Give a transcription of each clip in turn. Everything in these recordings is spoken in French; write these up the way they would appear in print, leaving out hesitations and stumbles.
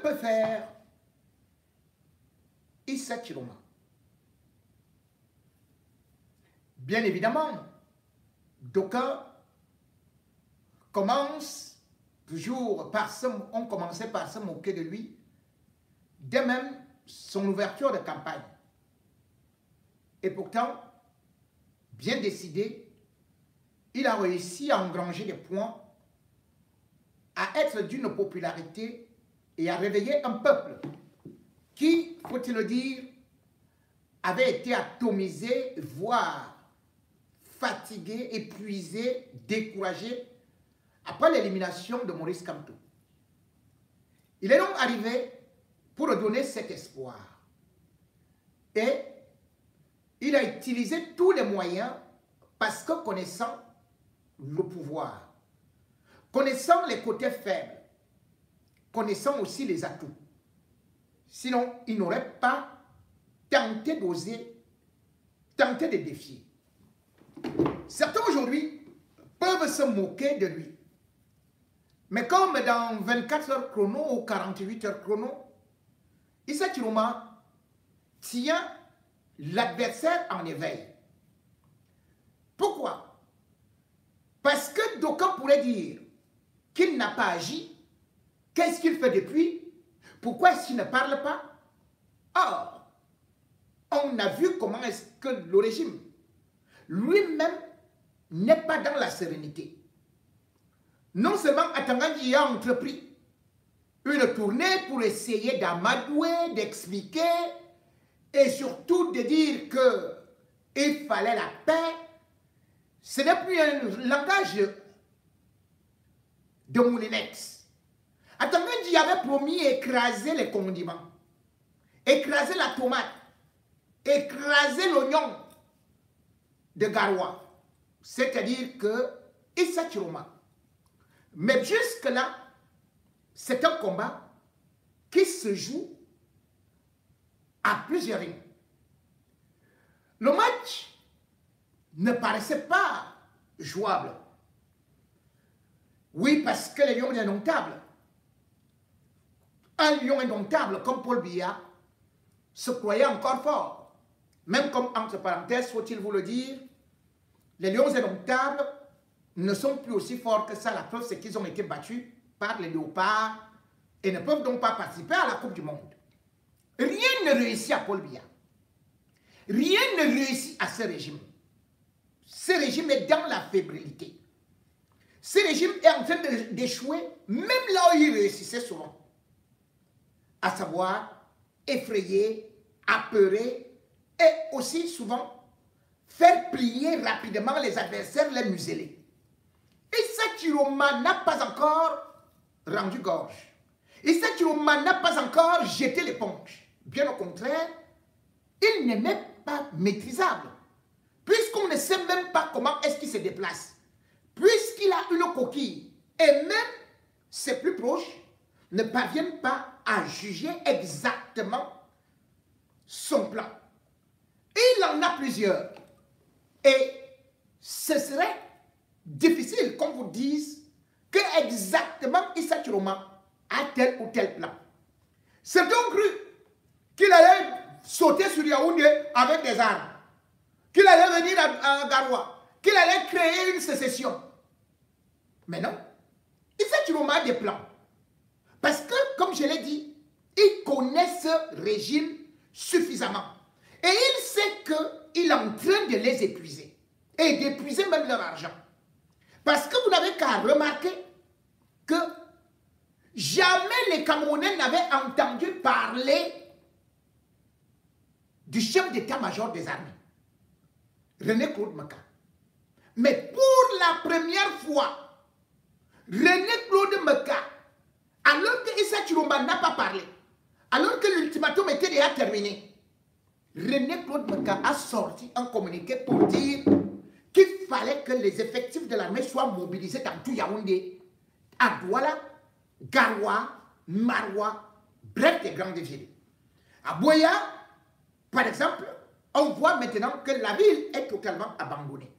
peut faire Issa Chiroma? Bien évidemment, d'aucuns commencent toujours ont commencé par se moquer de lui, dès même son ouverture de campagne. Et pourtant, bien décidé, il a réussi à engranger des points, à être d'une popularité et à réveiller un peuple qui, faut-il le dire, avait été atomisé, voire fatigué, épuisé, découragé après l'élimination de Maurice Kamto. Il est donc arrivé pour donner cet espoir. Et il a utilisé tous les moyens parce que connaissant le pouvoir, connaissant les côtés faibles, connaissant aussi les atouts, sinon il n'aurait pas tenté d'oser, tenté de défier. Certains aujourd'hui peuvent se moquer de lui. Mais comme dans 24 heures chrono ou 48 heures chrono, Issa Chiroma tient l'adversaire en éveil. Pourquoi? Parce que d'aucuns pourraient dire qu'il n'a pas agi. Qu'est-ce qu'il fait depuis? Pourquoi est-ce qu'il ne parle pas? Or, on a vu comment est-ce que le régime lui-même n'est pas dans la sérénité. Non seulement Atanganji a entrepris une tournée pour essayer d'amadouer, d'expliquer et surtout de dire qu'il fallait la paix. Ce n'est plus un langage de moulinex. Atanganji avait promis écraser les condiments, écraser la tomate, écraser l'oignon de Garoua. C'est-à-dire que Issa Chiroma. Mais jusque-là, c'est un combat qui se joue à plusieurs lignes. Le match ne paraissait pas jouable. Oui, parce que les lions indomptables, un lion indomptable comme Paul Biya se croyait encore fort. Même comme, entre parenthèses, faut-il vous le dire, les lions indomptables ne sont plus aussi forts que ça. La preuve, c'est qu'ils ont été battus par les léopards et ne peuvent donc pas participer à la Coupe du Monde. Rien ne réussit à Paul Biya. Rien ne réussit à ce régime. Ce régime est dans la fébrilité. Ce régime est en train d'échouer, même là où il réussissait souvent. À savoir, effrayer, apeurer et aussi souvent faire plier rapidement les adversaires, les museler. Issa Chiroma n'a pas encore rendu gorge. Issa Chiroma n'a pas encore jeté l'éponge. Bien au contraire, il n'est même pas maîtrisable. Puisqu'on ne sait même pas comment est-ce qu'il se déplace. Puisqu'il a une coquille. Et même ses plus proches ne parviennent pas à juger exactement son plan. Il en a plusieurs. Et ce serait difficile qu'on vous dise que exactement Issa Chiroma a tel ou tel plan. Certains ont cru qu'il allait sauter sur Yaoundé avec des armes, qu'il allait venir à Garoua, qu'il allait créer une sécession. Mais non, Issa Chiroma a des plans. Parce que, comme je l'ai dit, il connaît ce régime suffisamment. Et il sait qu'il est en train de les épuiser. Et d'épuiser même leur argent. Parce que vous n'avez qu'à remarquer que jamais les Camerounais n'avaient entendu parler du chef d'état-major des armées, René-Claude Maka. Mais pour la première fois, René-Claude Maka, alors que Issa Chiroma n'a pas parlé, alors que l'ultimatum était déjà terminé, René-Claude Maka a sorti un communiqué pour dire qu'il fallait que les effectifs de l'armée soient mobilisés dans tout Yaoundé, à Douala, Garoua, Maroua, bref, des grandes villes. À Boya, par exemple, on voit maintenant que la ville est totalement abandonnée.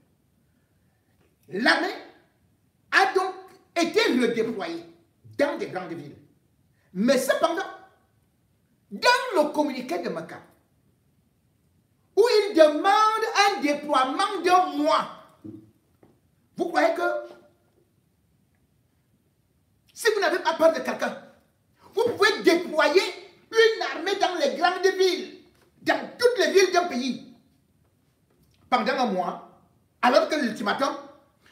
L'armée a donc été redéployée dans des grandes villes. Mais cependant, dans le communiqué de Maka, où il demande un déploiement d'un mois. Vous croyez que si vous n'avez pas peur de quelqu'un, vous pouvez déployer une armée dans les grandes villes, dans toutes les villes d'un pays, pendant un mois, alors que l'ultimatum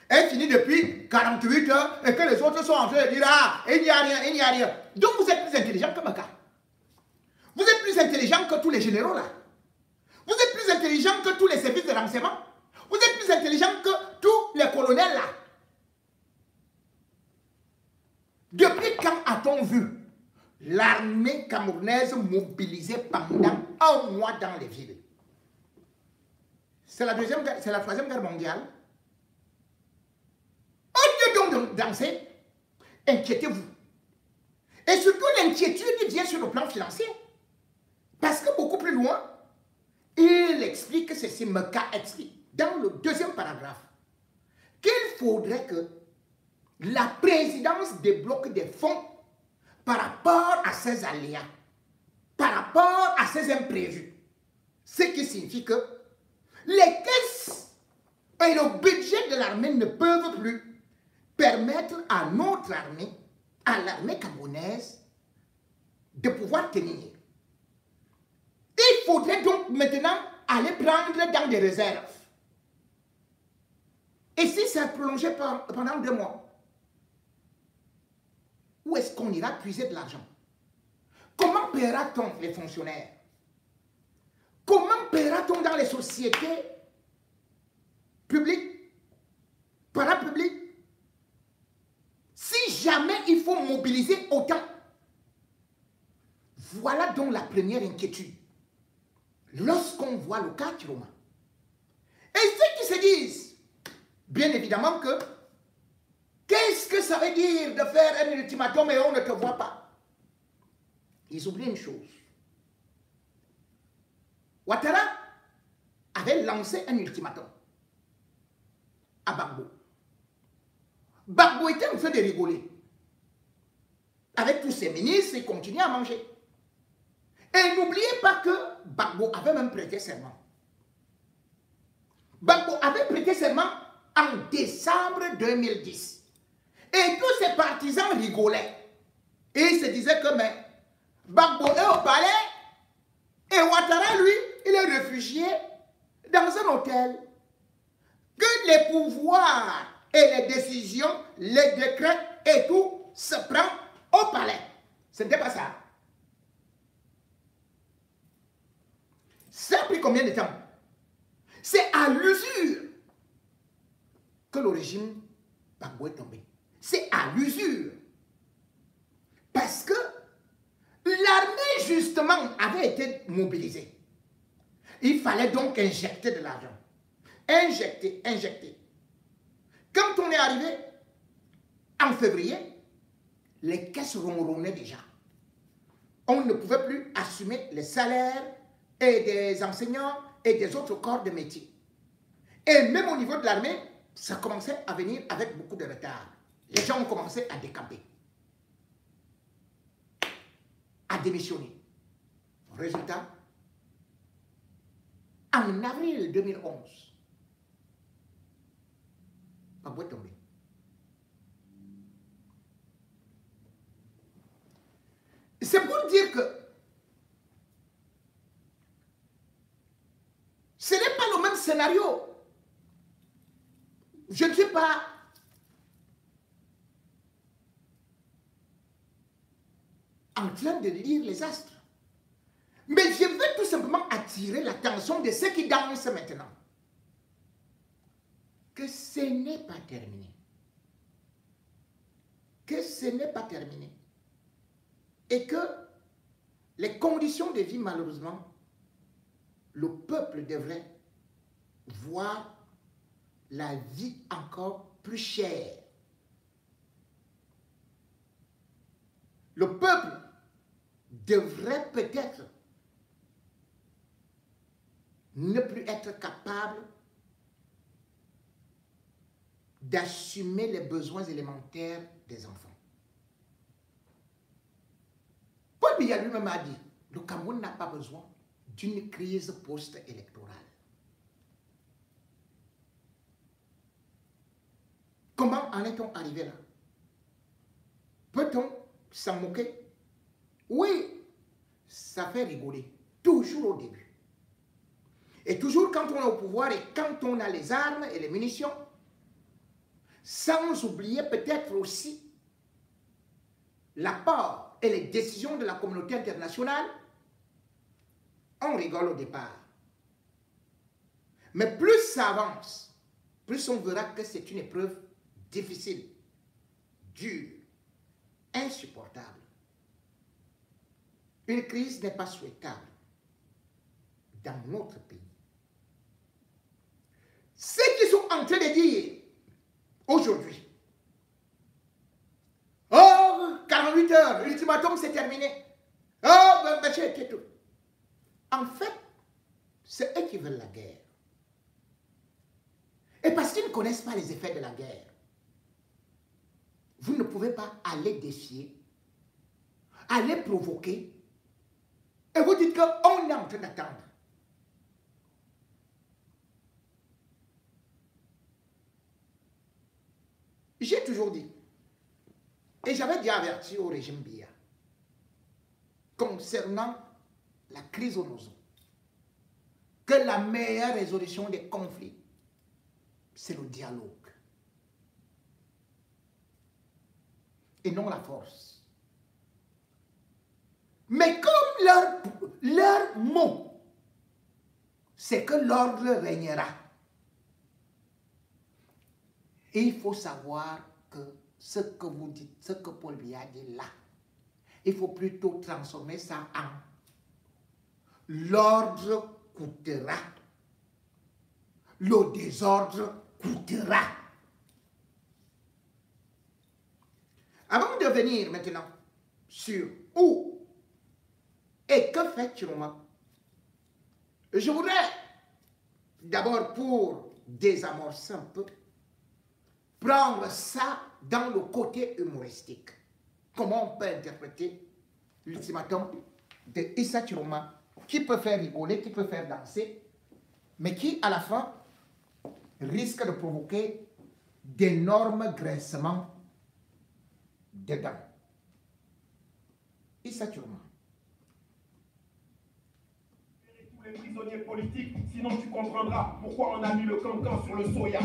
est fini depuis 48 heures et que les autres sont en train de dire « Ah, il n'y a rien, il n'y a rien ». Donc vous êtes plus intelligent que Maka. Vous êtes plus intelligent que tous les généraux là. Vous êtes plus intelligent que tous les services de renseignement. Vous êtes plus intelligent que tous les colonels là. Depuis quand a-t-on vu l'armée camerounaise mobilisée pendant un mois dans les villes? C'est la troisième guerre mondiale. Au lieu donc de danser, inquiétez-vous. Et surtout l'inquiétude vient sur le plan financier. Parce que beaucoup plus loin, il explique ceci, Maka explique, dans le deuxième paragraphe, qu'il faudrait que la présidence débloque des fonds par rapport à ces aléas, par rapport à ces imprévus. Ce qui signifie que les caisses et le budget de l'armée ne peuvent plus permettre à notre armée, à l'armée camerounaise, de pouvoir tenir. Il faudrait donc maintenant aller prendre dans des réserves. Et si ça prolongeait pendant 2 mois, où est-ce qu'on ira puiser de l'argent? Comment paiera-t-on les fonctionnaires? Comment paiera-t-on dans les sociétés publiques, parapubliques? Si jamais il faut mobiliser autant. Voilà donc la première inquiétude. Lorsqu'on voit le cas Chiroma. Et ceux qui se disent, bien évidemment que, qu'est-ce que ça veut dire de faire un ultimatum et on ne te voit pas? Ils oublient une chose. Ouattara avait lancé un ultimatum à Gbagbo. Gbagbo était en train de rigoler. Avec tous ses ministres, il continuait à manger. Et n'oubliez pas que Gbagbo avait même prêté serment. Gbagbo avait prêté serment en décembre 2010. Et tous ses partisans rigolaient. Et ils se disaient que mais, Gbagbo est au palais et Ouattara, lui, il est réfugié dans un hôtel. Que les pouvoirs et les décisions, les décrets et tout se prennent au palais. Ce n'était pas ça. Ça a pris combien de temps? C'est à l'usure que le régime Gbagbo est tombé. C'est à l'usure. Parce que l'armée, justement, avait été mobilisée. Il fallait donc injecter de l'argent. Injecter, injecter. Quand on est arrivé en février, les caisses ronronnaient déjà. On ne pouvait plus assumer les salaires et des enseignants et des autres corps de métier. Et même au niveau de l'armée, ça commençait à venir avec beaucoup de retard. Les gens ont commencé à décamper, à démissionner. Résultat, en avril 2011, Gbagbo est tombé. C'est pour dire que ce n'est pas le même scénario. Je ne suis pas en train de lire les astres. Mais je veux tout simplement attirer l'attention de ceux qui dansent maintenant. Que ce n'est pas terminé. Que ce n'est pas terminé. Et que les conditions de vie, malheureusement, le peuple devrait voir la vie encore plus chère. Le peuple devrait peut-être ne plus être capable d'assumer les besoins élémentaires des enfants. Paul Biya lui-même a dit, Le Cameroun n'a pas besoin d'une crise post-électorale. Comment en est-on arrivé là? Peut-on s'en moquer? Oui, ça fait rigoler, toujours au début. Et toujours quand on est au pouvoir et quand on a les armes et les munitions, sans oublier peut-être aussi l'apport et les décisions de la communauté internationale, on rigole au départ. Mais plus ça avance, plus on verra que c'est une épreuve difficile, dure, insupportable. Une crise n'est pas souhaitable dans notre pays. Ceux qui sont en train de dire aujourd'hui, oh, 48 heures, l'ultimatum c'est terminé. Oh, ben, tout. En fait, c'est eux qui veulent la guerre. Et parce qu'ils ne connaissent pas les effets de la guerre, vous ne pouvez pas aller défier, aller provoquer, et vous dites qu'on est en train d'attendre. J'ai toujours dit, et j'avais déjà averti au régime Biya, concernant la crise au Nozo, que la meilleure résolution des conflits, c'est le dialogue. Et non la force. Mais comme leur mot, c'est que l'ordre régnera. Et il faut savoir que ce que vous dites, ce que Paul Biya dit là, il faut plutôt transformer ça en l'ordre coûtera. Le désordre coûtera. Avant de venir maintenant sur où et que fait Chiroma, je voudrais d'abord, pour désamorcer un peu, prendre ça dans le côté humoristique. Comment on peut interpréter l'ultimatum de Issa Chiroma, qui peut faire rigoler, qui peut faire danser, mais qui, à la fin, risque de provoquer d'énormes graissements dedans. Issa Chiroma. Tous les prisonniers politiques, sinon tu comprendras pourquoi on a mis le cancan sur le soya.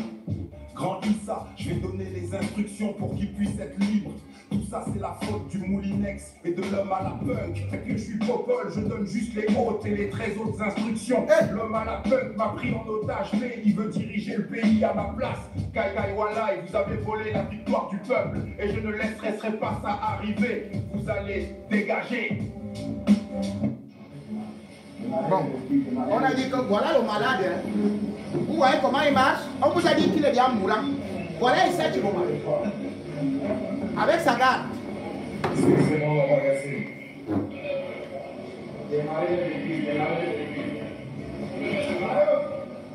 Grand Issa, je vais donner les instructions pour qu'il puisse être libre. Tout ça c'est la faute du Moulinex et de l'homme à la punk. Et que je suis popole, je donne juste les hautes et les très hautes instructions. L'homme à la punk m'a pris en otage, mais il veut diriger le pays à ma place. Kai Kai Walai, vous avez volé la victoire du peuple et je ne laisserai pas ça arriver. Vous allez dégager. Bon, on a dit que voilà le malade. Hein. Vous voyez comment il marche? On vous a dit qu'il est bien mourant. Voilà Issa Chiroma. Avec sa garde.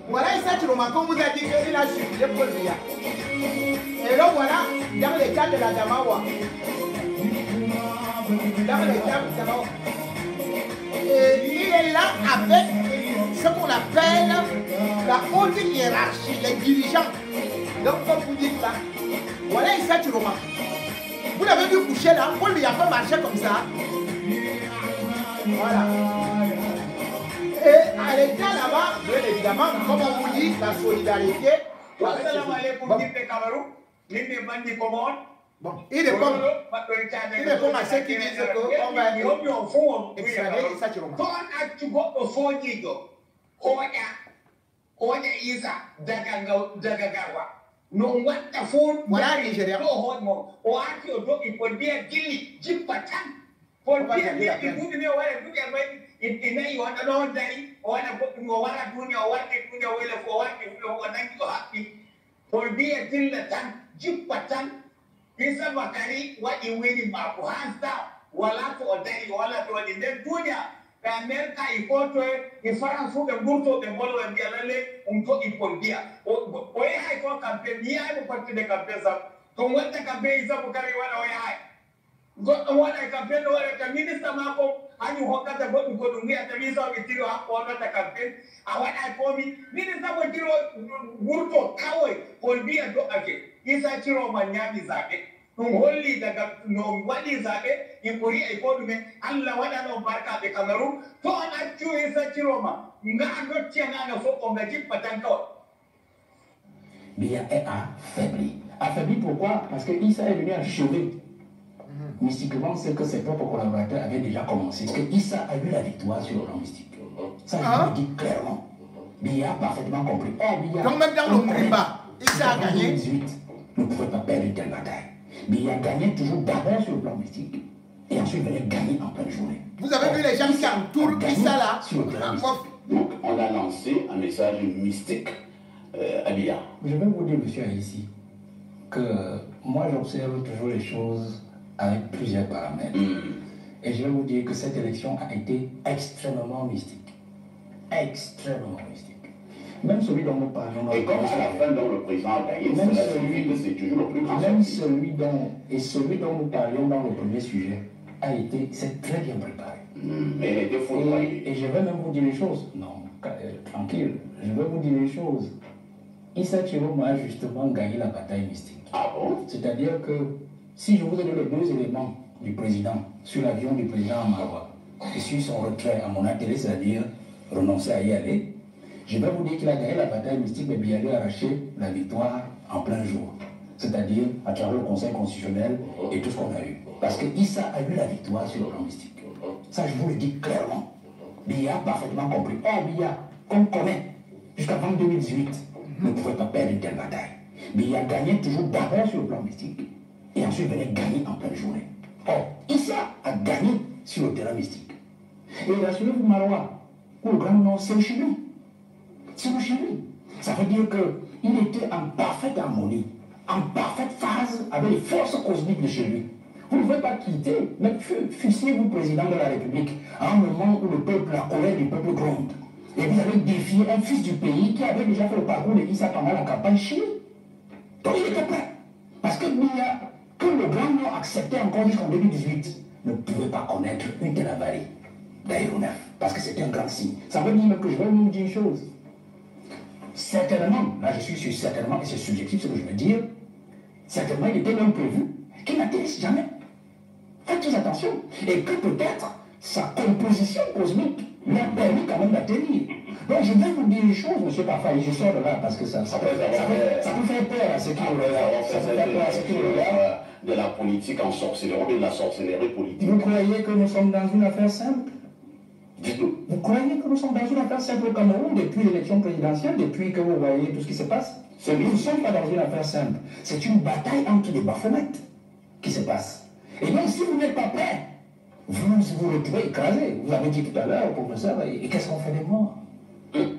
Voilà Issa Chiroma, comme vous a dit qu'il a suivi Paul Biya. Et là voilà, dans les cas de la Damawa. Dans les cas de la Damawa. Et il est là avec ce qu'on appelle la haute hiérarchie, les dirigeants. Donc, comme vous dites là, voilà Issa Chiroma. Vous l'avez vu coucher là, Paul Biya peut marcher comme ça. Voilà. Et à l'état là-bas, bien évidemment, comme on vous dit, la solidarité. Bon, il répond à ceux qui disent qu'on va extrader Issa Chiroma. Voilà Nigeria. Isa Bakari wa iwini maku hands down wala to odai wala to wadi den dunia ka America ipoto ifara fu be burto be bolo e bialale umto ipondia o e hay ko campaign ya ko parti de campaign sa to wonta campaign Isa Bakari wala o hay Wala campaign wala minister mako ani hokata go dungi ata minister ke tiro wala ta campaign awada ko mi minister ko tiro gurto kawai holbi ado ake isa tiro manyami zabe dum holli daga no wadi zabe impori ay ko dume alla wada no barka be kamaru to ana chu isa tiro ma nga ado tiana na fo ko ngaji patanko Biya est affaibli. Affaibli pourquoi? Parce que Issa est venu achever mystiquement ce que ses propres collaborateurs avaient déjà commencé. Parce que Issa a eu la victoire sur le plan mystique. Ça, je le dis clairement. Biya a parfaitement compris. Donc même dans le Mrimba, Issa a gagné. 2018 ne pouvait pas perdre une telle bataille. Biya gagnait toujours d'abord sur le plan mystique. Et ensuite venait gagner en pleine journée. Vous avez vu les gens qui entourent Issa là? Donc on a lancé un message mystique à Biya. Je vais vous dire, monsieur ici, que moi j'observe toujours les choses avec plusieurs paramètres. Et je vais vous dire que cette élection a été extrêmement mystique. Extrêmement mystique. Même celui dont nous parlons... Et comme à la fin, dont le président a gagné, c'est toujours le plus grand. Même celui dont nous parlions dans le premier sujet c'est très bien préparé. Mais il était faux. Et je vais même vous dire les choses. Non, tranquille, je vais vous dire les choses. Issa Chiroma a justement gagné la bataille mystique. Ah bon? C'est-à-dire que si je vous ai donné les deux éléments du président sur l'avion du président Amawa et sur son retrait à mon atelier, c'est-à-dire renoncer à y aller, je vais vous dire qu'il a gagné la bataille mystique, mais bien lui arracher la victoire en plein jour. C'est-à-dire à travers le Conseil constitutionnel et tout ce qu'on a eu. Parce que Issa a eu la victoire sur le plan mystique. Ça, je vous le dis clairement. Biya a parfaitement compris. Biya, qu'on connaît, jusqu'avant 2018, ne pouvait pas perdre une telle bataille. Biya gagnait toujours d'abord sur le plan mystique et ensuite venait gagner en pleine journée. Or, Issa a gagné sur le terrain mystique. Et rassurez-vous, Marois, où le Grand Nord, c'est chez lui. C'est chez lui. Ça veut dire qu'il était en parfaite harmonie, en parfaite phase avec les forces cosmiques de chez lui. Vous ne pouvez pas quitter, même fussiez-vous président de la République, à un moment où le peuple, la colère du peuple gronde. Et vous avez défié un fils du pays qui avait déjà fait le parcours de Issa pendant la campagne chez lui. Donc il était prêt. Parce que Biya, que le Grand Nord acceptait encore jusqu'en 2018, ne pouvait pas connaître une telle avarie d'aéronef. Parce que c'était un grand signe. Ça veut dire que je vais vous dire une chose. Certainement, là je suis sur certainement, et c'est subjectif ce que je veux dire, certainement il était même prévu qu'il n'atterrisse jamais. Faites très attention. Et que peut-être sa composition cosmique lui a permis quand même d'atterrir. Donc je vais vous dire une chose, M. Pafaye, je sors de là parce que ça peut faire peur à ceux qui regardent. De la politique en sorcellerie, de la sorcellerie politique. Vous croyez que nous sommes dans une affaire simple? Dites-nous. Vous croyez que nous sommes dans une affaire simple au Cameroun depuis l'élection présidentielle, depuis que vous voyez tout ce qui se passe? Nous ne sommes pas dans une affaire simple. C'est une bataille entre des baphomettes qui se passe. Et donc si vous n'êtes pas prêt, vous vous retrouvez écrasé. Vous avez dit tout à l'heure, professeur, et qu'est-ce qu'on fait des morts?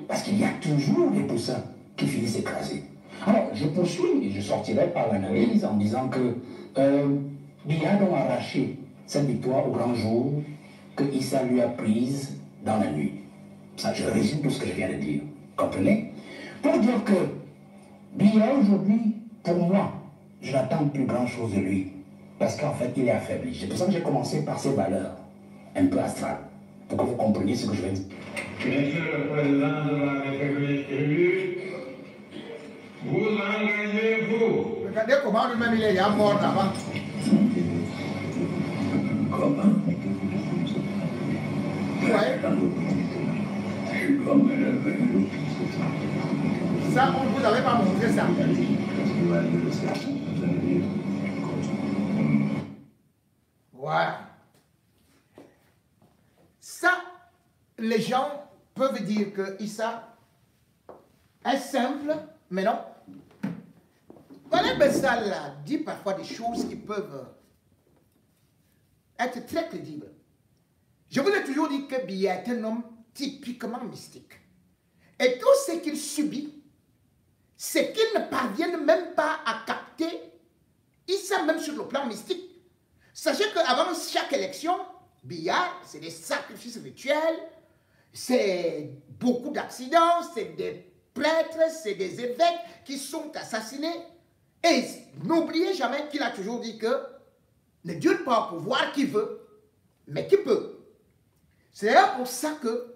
Parce qu'il y a toujours des poussins qui finissent écrasés. Alors, je poursuis et je sortirai par l'analyse en disant que Biya donc arraché cette victoire au grand jour que Issa lui a prise dans la nuit. Ça, je résume tout ce que je viens de dire. Comprenez? Pour dire que Biya aujourd'hui, pour moi, je n'attends plus grand-chose de lui. Parce qu'en fait, il est affaibli. C'est pour ça que j'ai commencé par ses valeurs, un peu astrales, pour que vous compreniez ce que je vais dire. Monsieur le Président de la République élu, vous engagez-vous. Regardez comment lui-même il est là mort là-bas. Ouais. Ça, on ne vous avait pas montré ça. Voilà. Ça, les gens peuvent dire que Issa est simple, mais non. Voilà, Bessal dit parfois des choses qui peuvent être très crédibles. Je vous ai toujours dit que Biya est un homme typiquement mystique. Et tout ce qu'il subit, c'est qu'il ne parvienne même pas à capter Issa même sur le plan mystique. Sachez qu'avant chaque élection, Biya, c'est des sacrifices rituels, c'est beaucoup d'accidents, c'est des prêtres, c'est des évêques qui sont assassinés. Et n'oubliez jamais qu'il a toujours dit que ne dure pas au pouvoir qui veut, mais qui peut. C'est pour ça que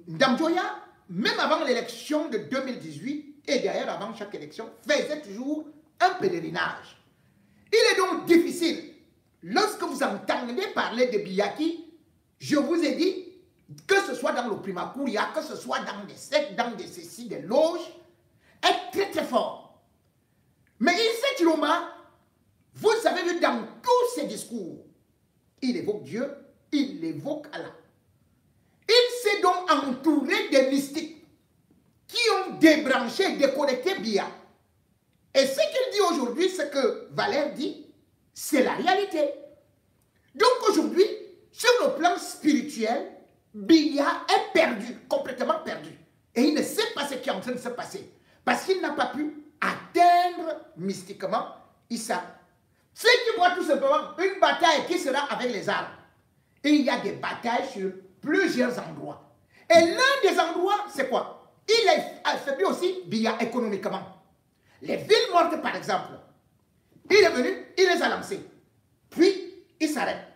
Ndamjoya, même avant l'élection de 2018, et d'ailleurs avant chaque élection, faisait toujours un pèlerinage. Il est donc difficile, lorsque vous entendez parler de Biyaki, je vous ai dit, que ce soit dans le Primakouria, que ce soit dans des sectes, dans des ceci, des loges, est très très fort. Mais Issa Chiloma, vous avez vu dans tous ses discours, il évoque Dieu, il évoque Allah. Il s'est donc entouré des mystiques qui ont débranché, déconnecté Biya. Et ce qu'il dit aujourd'hui, ce que Valère dit, c'est la réalité. Donc aujourd'hui, sur le plan spirituel, Biya est perdu, complètement perdu. Et il ne sait pas ce qui est en train de se passer. Parce qu'il n'a pas pu atteindre mystiquement Issa. C'est qu'il voit tout simplement une bataille qui sera avec les armes. Et il y a des batailles sur plusieurs endroits. Et l'un des endroits, c'est quoi? Il est affaibli aussi Biya économiquement. Les villes mortes, par exemple, il est venu, il les a lancées. Puis, il s'arrête.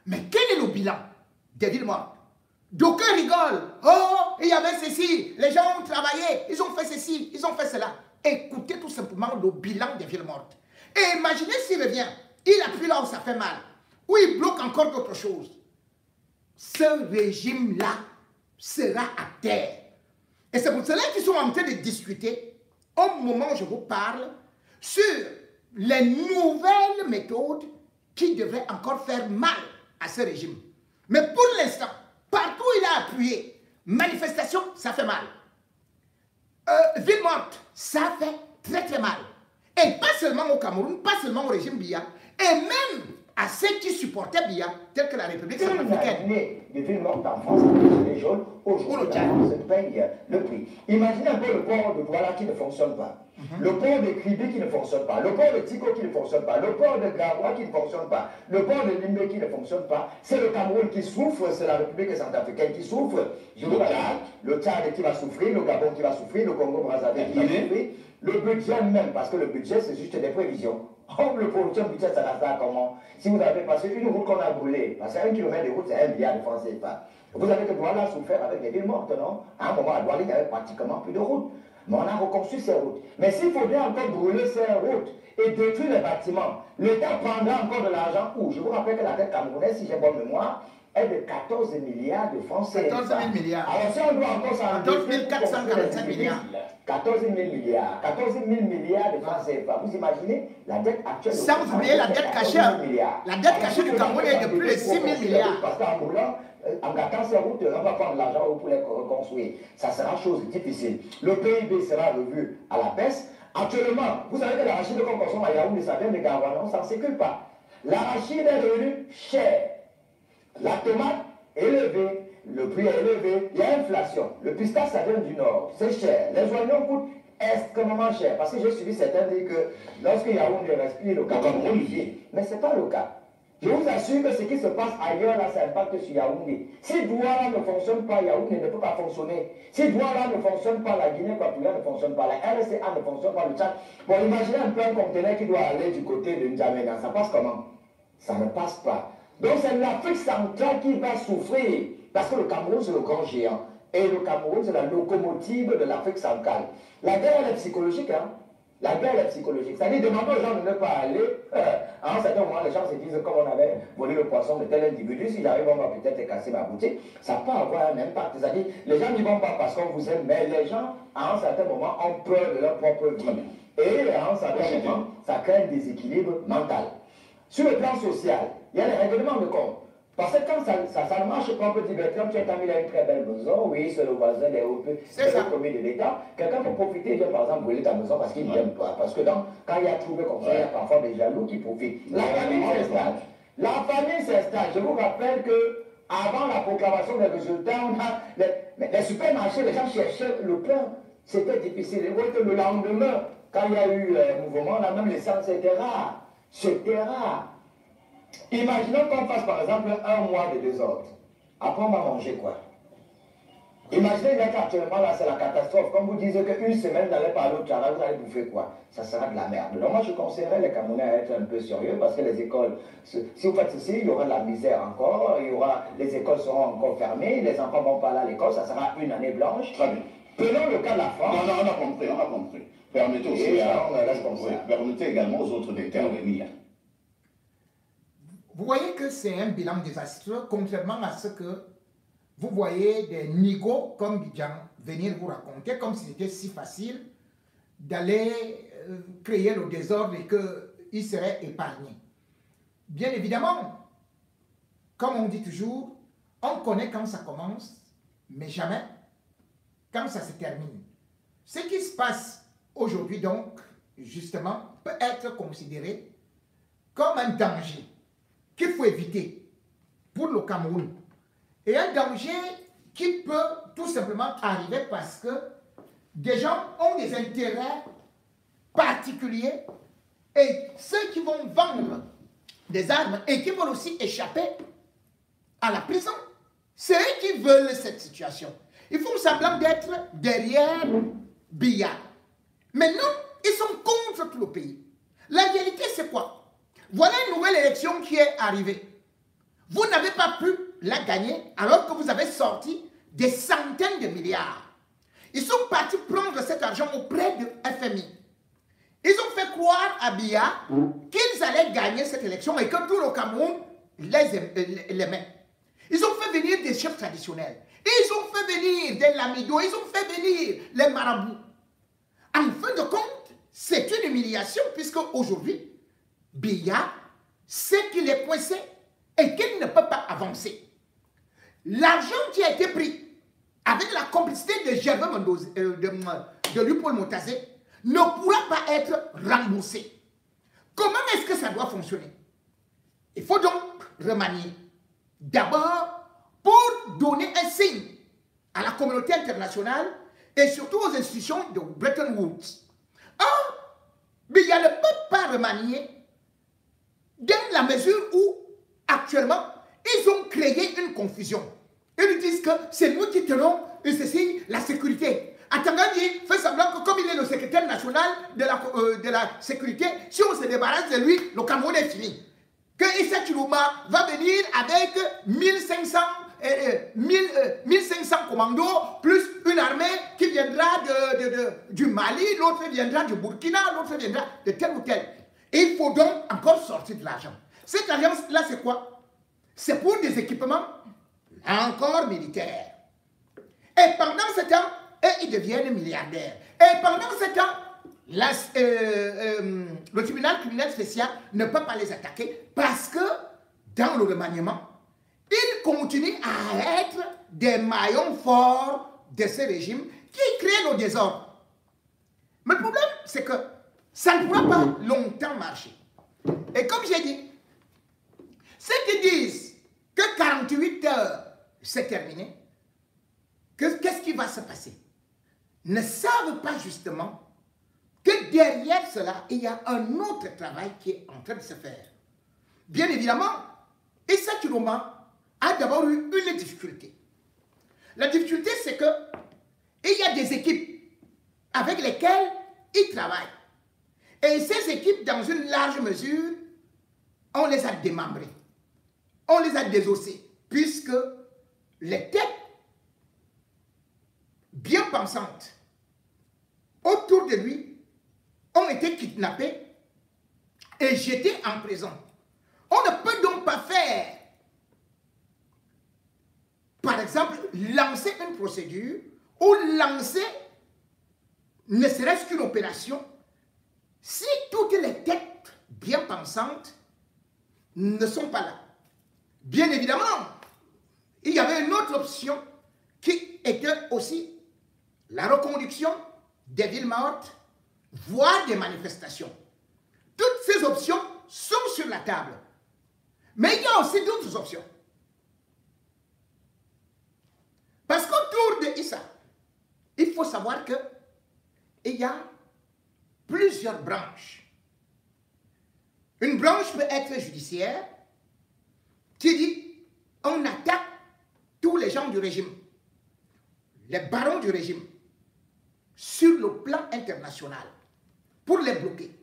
Mais quel est le bilan des villes mortes? D'aucuns rigolent. Oh, il y avait ceci, les gens ont travaillé, ils ont fait ceci, ils ont fait cela. Écoutez tout simplement le bilan des villes mortes. Et imaginez s'il revient, il appuie là où ça fait mal, ou il bloque encore d'autres choses. Ce régime-là sera à terre. Et c'est pour cela qu'ils sont en train de discuter, au moment où je vous parle, sur les nouvelles méthodes qui devraient encore faire mal à ce régime. Mais pour l'instant, partout où il a appuyé, manifestation, ça fait mal. Ville morte, ça fait très très mal. Et pas seulement au Cameroun, pas seulement au régime Biya, et même à ceux qui supportaient Biya, tels que la République centrafricaine. Des villes mortes en France, les jaunes, aujourd'hui, se paye le prix. Imaginez un peu le port de Douala qui ne fonctionne pas. Le port de Kribi qui ne fonctionne pas, le port de Tiko qui ne fonctionne pas, le port de Garoua qui ne fonctionne pas, le port de Limbe qui ne fonctionne pas. C'est le Cameroun qui souffre, c'est la République centrafricaine qui souffre. Je vous regarde, le Tchad qui va souffrir, le Gabon qui va souffrir, le Congo-Brazzaville qui va souffrir, le budget même, parce que le budget c'est juste des prévisions. Oh, le prochain budget ça va faire comment? Si vous avez passé une route qu'on a brûlée, parce qu'un kilomètre de route c'est 1 milliard de francs CFA. Vous avez que Douala a souffert avec des villes mortes, non? À un moment, à Douala, il n'y avait pratiquement plus de route. Mais on a reconstruit ces routes. Mais s'il faudrait encore brûler ces routes et détruire les bâtiments, l'État prendra encore de l'argent où? Je vous rappelle que la dette camerounaise, si j'ai bonne mémoire, est de 14 milliards de francs CFA. 14 000 milliards. Alors si on doit encore s'en 14 445 milliards. 14 000 milliards. 14 000 milliards de francs CFA. Vous imaginez la dette actuelle? Sans oublier la dette cachée. La dette cachée du Cameroun est de plus de 6 000 milliards. Parce qu'en roulant, en gâtant ces routes, on va prendre l'argent pour les reconstruire. Ça sera chose difficile. Le PIB sera revu à la baisse. Actuellement, vous savez que l'arachide qu'on consomme à Yaoundé, ça vient de Garoua, on ne s'en sécule pas. L'arachide est devenu cher. La tomate est élevée, le prix est élevé, il y a inflation. Le pistache, ça vient du nord, c'est cher. Les oignons coûtent extrêmement cher. Parce que j'ai suivi certains dire que lorsque Yaoundé respire, le Cameroun vit. Mais ce n'est pas le cas. Je vous assure que ce qui se passe ailleurs, là, ça impacte sur Yaoundé. Si Douala ne fonctionne pas, Yaoundé ne peut pas fonctionner. Si Douala ne fonctionne pas, la Guinée équatoriale ne fonctionne pas, la RCA ne fonctionne pas, le Tchad. Bon, imaginez un peu un conteneur qui doit aller du côté de N'Djamena. Ça passe comment? Ça ne passe pas. Donc c'est l'Afrique centrale qui va souffrir. Parce que le Cameroun, c'est le grand géant. Et le Cameroun, c'est la locomotive de l'Afrique centrale. La guerre, elle est psychologique, hein? La guerre est psychologique. C'est-à-dire, demander aux gens de ne pas aller. À un certain moment, les gens se disent, comme on avait volé le poisson de tel individu, si j'arrive, on va peut-être casser ma boutique. Ça peut avoir un impact. C'est-à-dire, les gens n'y vont pas parce qu'on vous aime, mais les gens, à un certain moment, ont peur de leur propre vie. Et à un certain moment, ça crée un déséquilibre mental. Sur le plan social, il y a les règlements de compte. Parce que quand ça ne marche pas, on peut dire, Bertrand, tu as mis là une très belle maison, oui, c'est le voisin, c'est le premier de l'État. Quelqu'un peut profiter, il vient par exemple brûler ta maison parce qu'il n'aime pas. Parce que quand il y a trouvé comme ça, il y a parfois des jaloux qui profitent. La famille s'installe. La famille s'installe. Je vous rappelle que avant la proclamation des résultats, on a les supermarchés, les gens cherchaient le pain. C'était difficile. Et vous voyez que le lendemain, quand il y a eu un mouvement, là même l'essence, c'était rare. C'était rare. Imaginons qu'on fasse par exemple un mois de désordre. Après on va manger quoi? Imaginez bien qu'actuellement, là, c'est la catastrophe. Comme vous disiez qu'une semaine, vous n'allez pas aller au travail, vous allez bouffer quoi? Ça sera de la merde. Donc moi, je conseillerais les Camerounais à être un peu sérieux parce que les écoles, si vous faites ceci, il y aura de la misère encore, les écoles seront encore fermées, les enfants ne vont pas aller à l'école, ça sera une année blanche. Très bien. Prenons le cas de la France. Non, on a compris, on a compris. Permettez aussi permettez également aux autres d'intervenir. Vous voyez que c'est un bilan désastreux, contrairement à ce que vous voyez des nigauds comme Bidjan venir vous raconter, comme si c'était si facile d'aller créer le désordre et qu'il serait épargné. Bien évidemment, comme on dit toujours, on connaît quand ça commence, mais jamais quand ça se termine. Ce qui se passe aujourd'hui, donc, justement, peut être considéré comme un danger qu'il faut éviter pour le Cameroun. Et un danger qui peut tout simplement arriver parce que des gens ont des intérêts particuliers et ceux qui vont vendre des armes et qui vont aussi échapper à la prison, c'est eux qui veulent cette situation. Ils font semblant d'être derrière Biya. Mais non, ils sont contre tout le pays. La réalité, c'est quoi? Voilà une nouvelle élection qui est arrivée. Vous n'avez pas pu la gagner alors que vous avez sorti des centaines de milliards. Ils sont partis prendre cet argent auprès de FMI. Ils ont fait croire à Biya qu'ils allaient gagner cette élection et que tout le Cameroun les met. Ils ont fait venir des chefs traditionnels. Ils ont fait venir des lamidos. Ils ont fait venir les marabouts. En fin de compte, c'est une humiliation puisque aujourd'hui, Biya sait qu'il est coincé et qu'il ne peut pas avancer. L'argent qui a été pris avec la complicité de Gervais Mendoza, de Luc-Paul Montazé, ne pourra pas être remboursé. Comment est-ce que ça doit fonctionner? Il faut donc remanier. D'abord, pour donner un signe à la communauté internationale et surtout aux institutions de Bretton Woods. Or, Biya ne peut pas remanier dans la mesure où, actuellement, ils ont créé une confusion. Ils disent que c'est nous qui tenons ceci, la sécurité. Atangandi fait semblant que comme il est le secrétaire national de la sécurité, si on se débarrasse de lui, le Cameroun est fini. Que Issa Chiluma va venir avec 1500 commandos, plus une armée qui viendra du Mali, l'autre viendra du Burkina, l'autre viendra de tel ou tel. Et il faut donc encore sortir de l'argent. Cette alliance-là, c'est quoi? C'est pour des équipements encore militaires. Et pendant ce temps, ils deviennent milliardaires. Et pendant ce temps, le tribunal criminel spécial ne peut pas les attaquer parce que dans le remaniement, ils continuent à être des maillons forts de ce régime qui crée le désordre. Mais le problème, c'est que ça ne pourra pas longtemps marcher. Et comme j'ai dit, ceux qui disent que 48 heures, c'est terminé, qu'est-ce qui va se passer? Ne savent pas justement que derrière cela, il y a un autre travail qui est en train de se faire. Bien évidemment, Issa Chiloma a d'abord eu une difficulté. La difficulté, c'est que il y a des équipes avec lesquelles il travaille. Et ces équipes, dans une large mesure, on les a démembrées. On les a désossées, puisque les têtes bien pensantes autour de lui ont été kidnappées et jetées en prison. On ne peut donc pas faire, par exemple, lancer une procédure ou lancer ne serait-ce qu'une opération si toutes les têtes bien pensantes ne sont pas là. Bien évidemment, il y avait une autre option qui était aussi la reconduction des villes mortes, voire des manifestations. Toutes ces options sont sur la table. Mais il y a aussi d'autres options. Parce qu'autour de Issa, il faut savoir qu'il y a plusieurs branches. Une branche peut être judiciaire, qui dit on attaque tous les gens du régime. les barons du régime sur le plan international pour les bloquer,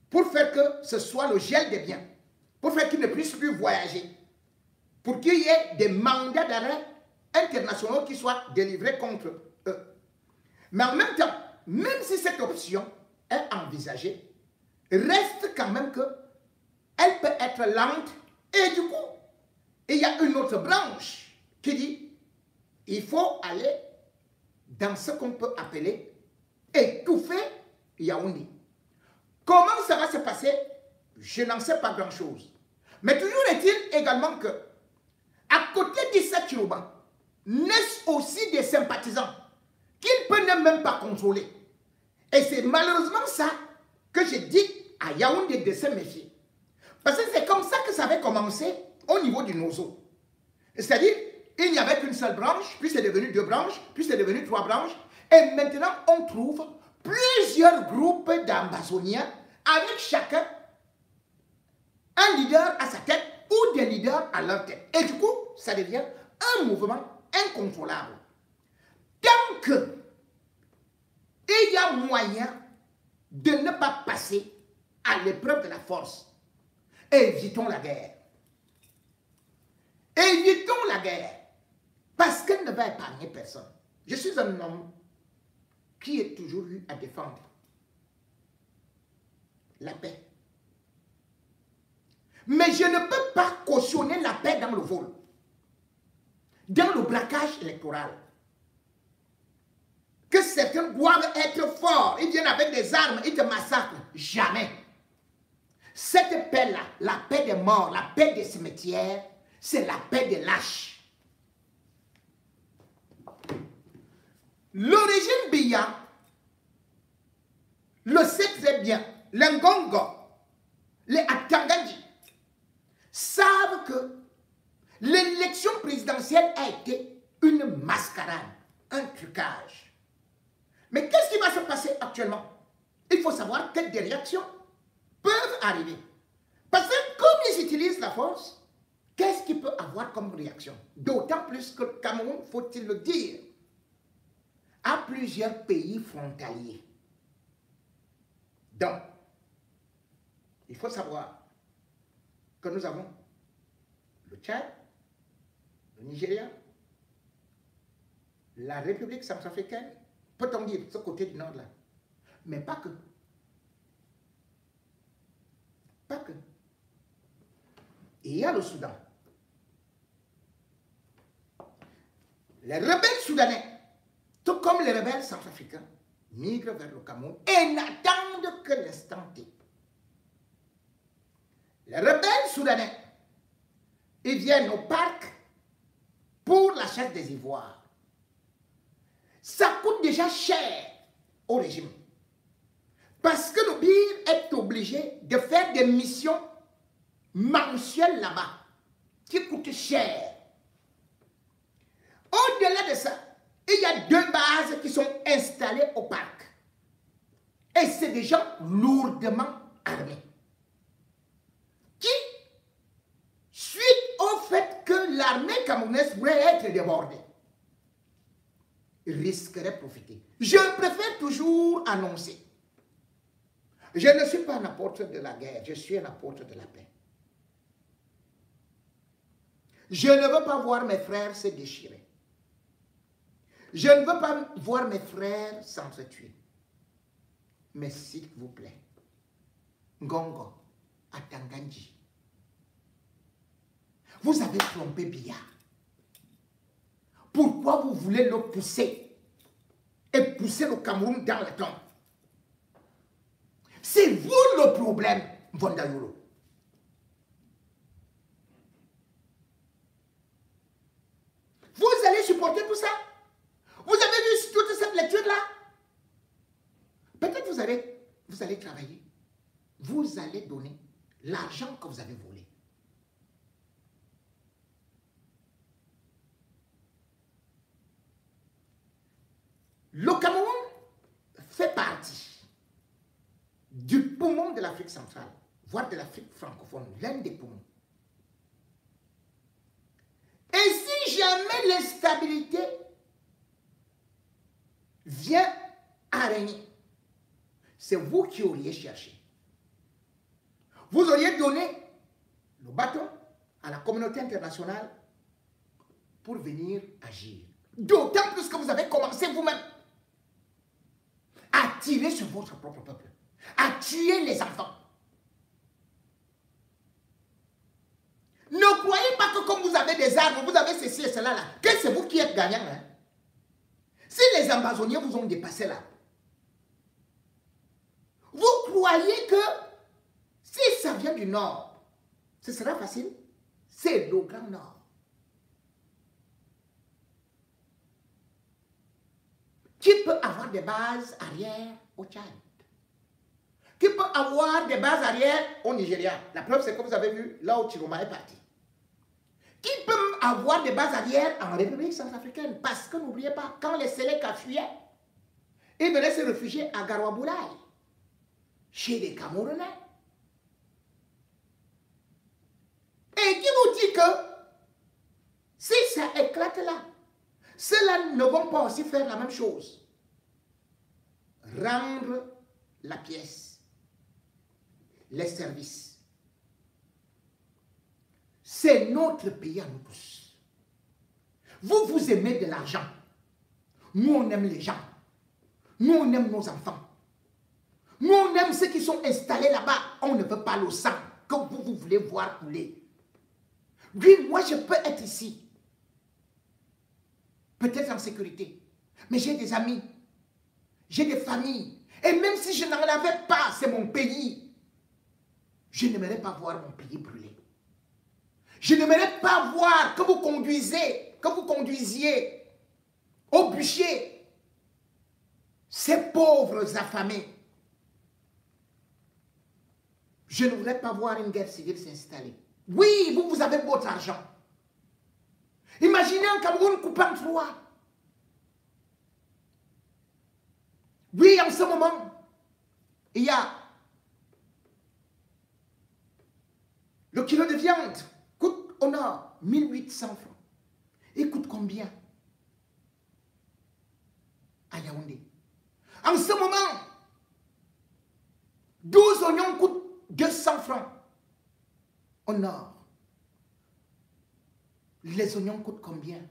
pour faire que ce soit le gel des biens, pour faire qu'ils ne puissent plus voyager, pour qu'il y ait des mandats d'arrêt internationaux qui soient délivrés contre eux. Mais en même temps, même si cette option est envisagée, reste quand même qu'elle peut être lente et du coup, il y a une autre branche qui dit il faut aller dans ce qu'on peut appeler étouffer Yaoundé. Comment ça va se passer? Je n'en sais pas grand-chose. Mais toujours est-il également que, à côté d'Issa Chirouba, naissent aussi des sympathisants qu'il peut même pas contrôler. Et c'est malheureusement ça que j'ai dit à Yaoundé de se méfier. Parce que c'est comme ça que ça avait commencé au niveau du Nozo. C'est-à-dire, il n'y avait qu'une seule branche, puis c'est devenu 2 branches, puis c'est devenu 3 branches. Et maintenant, on trouve plusieurs groupes d'ambassoniens avec chacun un leader à sa tête ou des leaders à leur tête. Et du coup, ça devient un mouvement incontrôlable. Tant que il y a moyen de ne pas passer à l'épreuve de la force, évitons la guerre. Évitons la guerre. Parce qu'elle ne va épargner personne. Je suis un homme qui est toujours eu à défendre la paix. Mais je ne peux pas cautionner la paix dans le vol, dans le braquage électoral. Que certains doivent être forts, ils viennent avec des armes, ils te massacrent. Jamais. Cette paix-là, la paix des morts, la paix des cimetières, c'est la paix des lâches. Le régime Biya le sait très bien. Les Ngongo, les Atanganji savent que l'élection présidentielle a été une mascarade, un trucage. Mais qu'est-ce qui va se passer actuellement? Il faut savoir que des réactions peuvent arriver. Parce que comme ils utilisent la force, qu'est-ce qu'il peut avoir comme réaction? D'autant plus que le Cameroun, faut-il le dire, a plusieurs pays frontaliers. Donc, il faut savoir que nous avons le Tchad, le Nigeria, la République centrafricaine, peut-on dire ce côté du nord là, mais pas que. Pas que. Et il y a le Soudan. Les rebelles soudanais, tout comme les rebelles centrafricains, migrent vers le Cameroun et n'attendent que l'instant T. Les rebelles soudanais, ils viennent au parc pour la chasse des ivoires. Ça coûte déjà cher au régime. Parce que le BIR est obligé de faire des missions mensuelles là-bas, qui coûtent cher. Au-delà de ça, il y a 2 bases qui sont installées au parc. Et c'est des gens lourdement armés. Qui, suite au fait que l'armée camerounaise pourrait être débordée, risqueraient de profiter. Je préfère toujours annoncer. Je ne suis pas un apôtre de la guerre, je suis un apôtre de la paix. Je ne veux pas voir mes frères se déchirer. Je ne veux pas voir mes frères s'entretuer. Mais s'il vous plaît, Ngongo, Atanganji, vous avez trompé Biya. Pourquoi vous voulez le pousser et pousser le Cameroun dans la tombe? C'est vous le problème, Vondayolo. Vous allez supporter tout ça? Vous avez vu toute cette lecture-là? Peut-être vous allez travailler. Vous allez donner l'argent que vous avez volé. Le Cameroun fait partie du poumon de l'Afrique centrale, voire de l'Afrique francophone, l'un des poumons. Et si jamais l'instabilité vient à régner. C'est vous qui auriez cherché. Vous auriez donné le bâton à la communauté internationale pour venir agir. D'autant plus que vous avez commencé vous-même à tirer sur votre propre peuple, à tuer les enfants. Ne croyez pas que comme vous avez des armes, vous avez ceci et cela là, que c'est vous qui êtes gagnant. Hein? Si les Amazoniens vous ont dépassé là, vous croyez que si ça vient du nord, ce sera facile? C'est le Grand Nord. Qui peut avoir des bases arrière au Tchad? Qui peut avoir des bases arrière au Nigeria? La preuve, c'est que vous avez vu là où Chiroma est parti. Qui peut avoir des bases arrière en République centrafricaine? Parce que n'oubliez pas, quand les Séléka fuyaient, ils venaient se réfugier à Garoua-Boulaye, chez les Camerounais. Et qui vous dit que si ça éclate là, ceux-là ne vont pas aussi faire la même chose? Rendre la pièce, les services. C'est notre pays à nous tous. Vous, vous aimez de l'argent. Nous, on aime les gens. Nous, on aime nos enfants. Nous, on aime ceux qui sont installés là-bas. On ne veut pas le sang que vous voulez voir couler. Oui, moi, je peux être ici. Peut-être en sécurité. Mais j'ai des amis. J'ai des familles. Et même si je n'en avais pas, c'est mon pays. Je n'aimerais pas voir mon pays brûler. Je n'aimerais pas voir que vous conduisiez au bûcher ces pauvres affamés. Je ne voudrais pas voir une guerre civile s'installer. Oui, vous avez votre argent. Imaginez un Cameroun coupé en trois. Oui, en ce moment, il y a le kilo de viande coûte au nord 1800 francs. Il coûte combien à Yaoundé? En ce moment, 12 oignons coûtent 200 francs au nord. Les oignons coûtent combien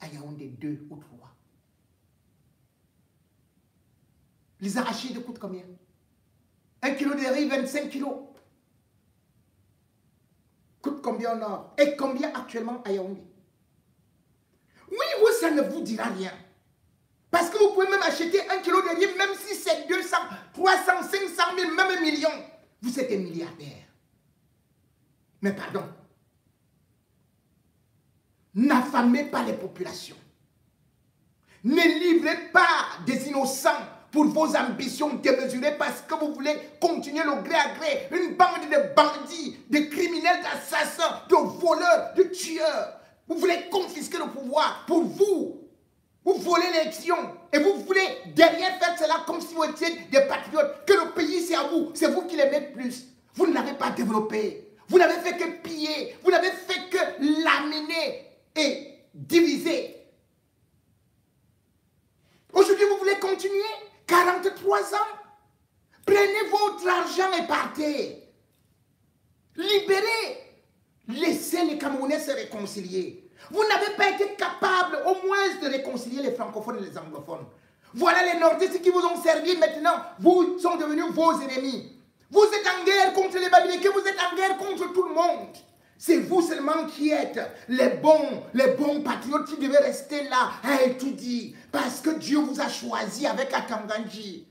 à Yaoundé? 2 ou 3. Les arachides coûtent combien? 1 kilo de riz, 25 kilos. Coûte combien au nord? Et combien actuellement à Yaoundé? Oui, vous, ça ne vous dira rien. Parce que vous pouvez même acheter 1 kilo de riz, même si c'est 200, 300, 500 000, même 1 million. Vous êtes un milliardaire. Mais pardon. N'affamez pas les populations. Ne livrez pas des innocents pour vos ambitions démesurées parce que vous voulez continuer le gré à gré. Une bande de bandits, de criminels, d'assassins, de voleurs, de tueurs. Vous voulez confisquer le pouvoir pour vous. Vous volez l'élection et vous voulez derrière faire cela comme si vous étiez des patriotes. Que le pays c'est à vous, c'est vous qui l'aimez plus. Vous ne l'avez pas développé. Vous n'avez fait que piller. Vous n'avez fait que laminer et diviser. Aujourd'hui, vous voulez continuer? 43 ans. Prenez votre argent et partez. Libérez. Laissez les Camerounais se réconcilier. Vous n'avez pas été capable au moins de réconcilier les francophones et les anglophones. Voilà les nordistes qui vous ont servi maintenant. Vous sont devenus vos ennemis. Vous êtes en guerre contre les Babyloniens, vous êtes en guerre contre tout le monde. C'est vous seulement qui êtes les bons patriotes qui devaient rester là à étudier. Parce que Dieu vous a choisi avec Atanganji.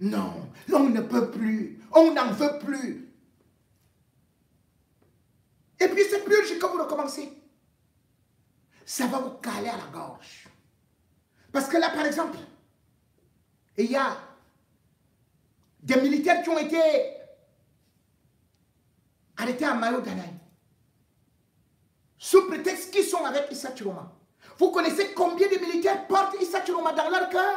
Non, on ne peut plus. On n'en veut plus. Et puis cette purge, quand vous recommencez, ça va vous caler à la gorge. Parce que là, par exemple, il y a des militaires qui ont été arrêtés à Mayo-Danaï. Sous prétexte qu'ils sont avec Issa Chiroma. Vous connaissez combien de militaires portent Issa Chiroma dans leur cœur?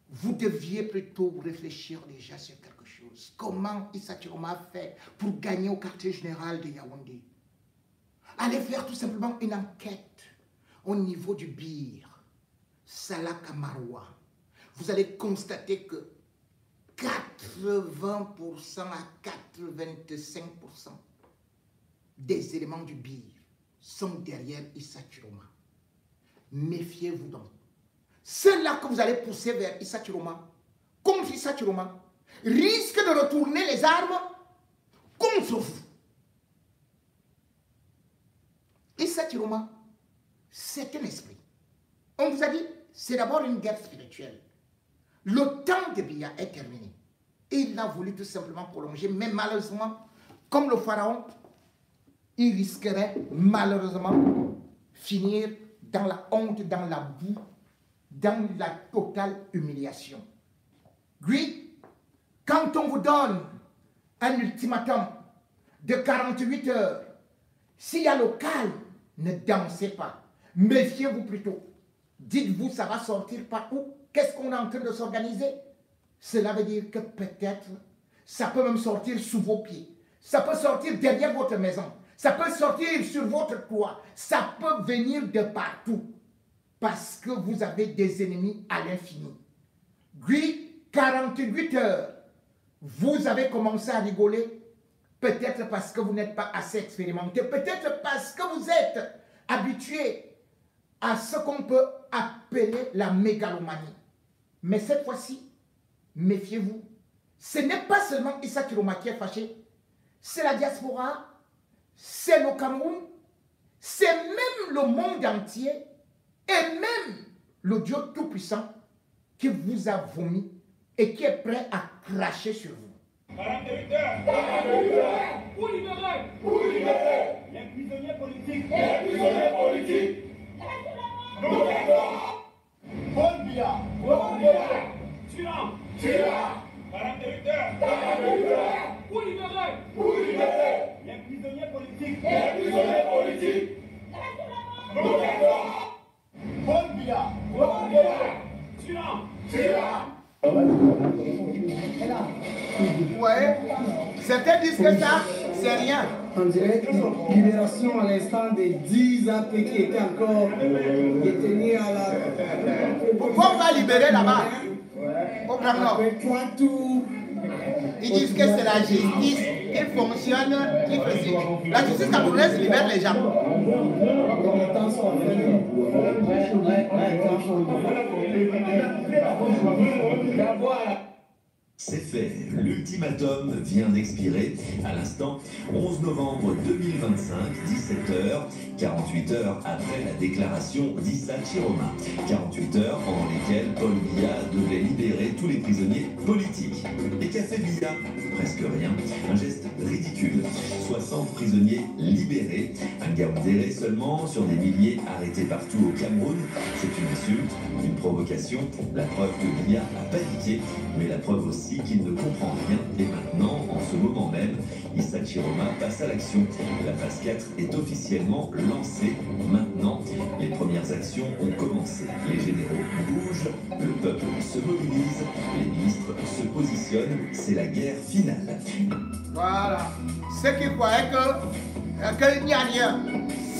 Vous deviez plutôt réfléchir déjà sur quelque chose. Comment Issa Chiroma a fait pour gagner au quartier général de Yaoundé? Allez faire tout simplement une enquête au niveau du BIR Salaka Maroua, vous allez constater que 80% à 85% des éléments du BIR sont derrière Issa Chiroma. Méfiez-vous donc. Ceux-là que vous allez pousser vers Issa Chiroma, contre Issa Chiroma, risquent de retourner les armes contre vous. Issa Chiroma, c'est un esprit. On vous a dit, c'est d'abord une guerre spirituelle. Le temps de Biya est terminé. Et il a voulu tout simplement prolonger, mais malheureusement, comme le pharaon, il risquerait malheureusement finir dans la honte, dans la boue, dans la totale humiliation. Oui, quand on vous donne un ultimatum de 48 heures, s'il y a le calme, ne dansez pas. Méfiez-vous plutôt. Dites-vous, ça va sortir par où? Qu'est-ce qu'on est en train de s'organiser? Cela veut dire que peut-être, ça peut même sortir sous vos pieds. Ça peut sortir derrière votre maison. Ça peut sortir sur votre toit. Ça peut venir de partout. Parce que vous avez des ennemis à l'infini. Oui, 48 heures, vous avez commencé à rigoler. Peut-être parce que vous n'êtes pas assez expérimenté. Peut-être parce que vous êtes habitué à ce qu'on peut appeler la mégalomanie. Mais cette fois-ci, méfiez-vous. Ce n'est pas seulement Issa Chiroma qui est fâché. C'est la diaspora, c'est le Cameroun, c'est même le monde entier et même le Dieu Tout-Puissant qui vous a vomi et qui est prêt à cracher sur vous. 48 heures. Pour libérer. Pour libérer. Les prisonniers politiques. Les prisonniers politiques. Nous Paul Biya. Paul Biya. Tyran. Tyran. 48 heures. 48 heures. Pour libérer. Pour libérer. Les prisonniers politiques. Les prisonniers politiques. Nous Paul Biya. Paul Biya. Tyran. Tyran. Vous voyez, certains disent que ça, c'est rien. En direct, libération à l'instant des 10 AP qui étaient encore détenus à la... Pourquoi on va libérer là-bas? Ils disent que c'est la justice qui fonctionne, qui fait. La justice camerounaise libère les gens. C'est fait, l'ultimatum vient d'expirer à l'instant 11 novembre 2025, 17h, 48 heures après la déclaration d'Issa Chiroma. 48 heures pendant lesquelles Paul Biya devait libérer tous les prisonniers politiques. Et qu'a fait Biya? Presque rien, un geste ridicule. 60 prisonniers libérés, un Gaoundéré seulement sur des milliers arrêtés partout au Cameroun. C'est une insulte, une provocation, la preuve que Biya a paniqué, mais la preuve aussi qu'il ne comprend rien. Et maintenant, en ce moment même, Issa Chiroma passe à l'action. La phase 4 est officiellement lancée. Maintenant, les premières actions ont commencé. Les généraux bougent, le peuple se mobilise, les ministres se positionnent. C'est la guerre finale. Voilà. Ceux qui croyaient qu'il n'y a rien,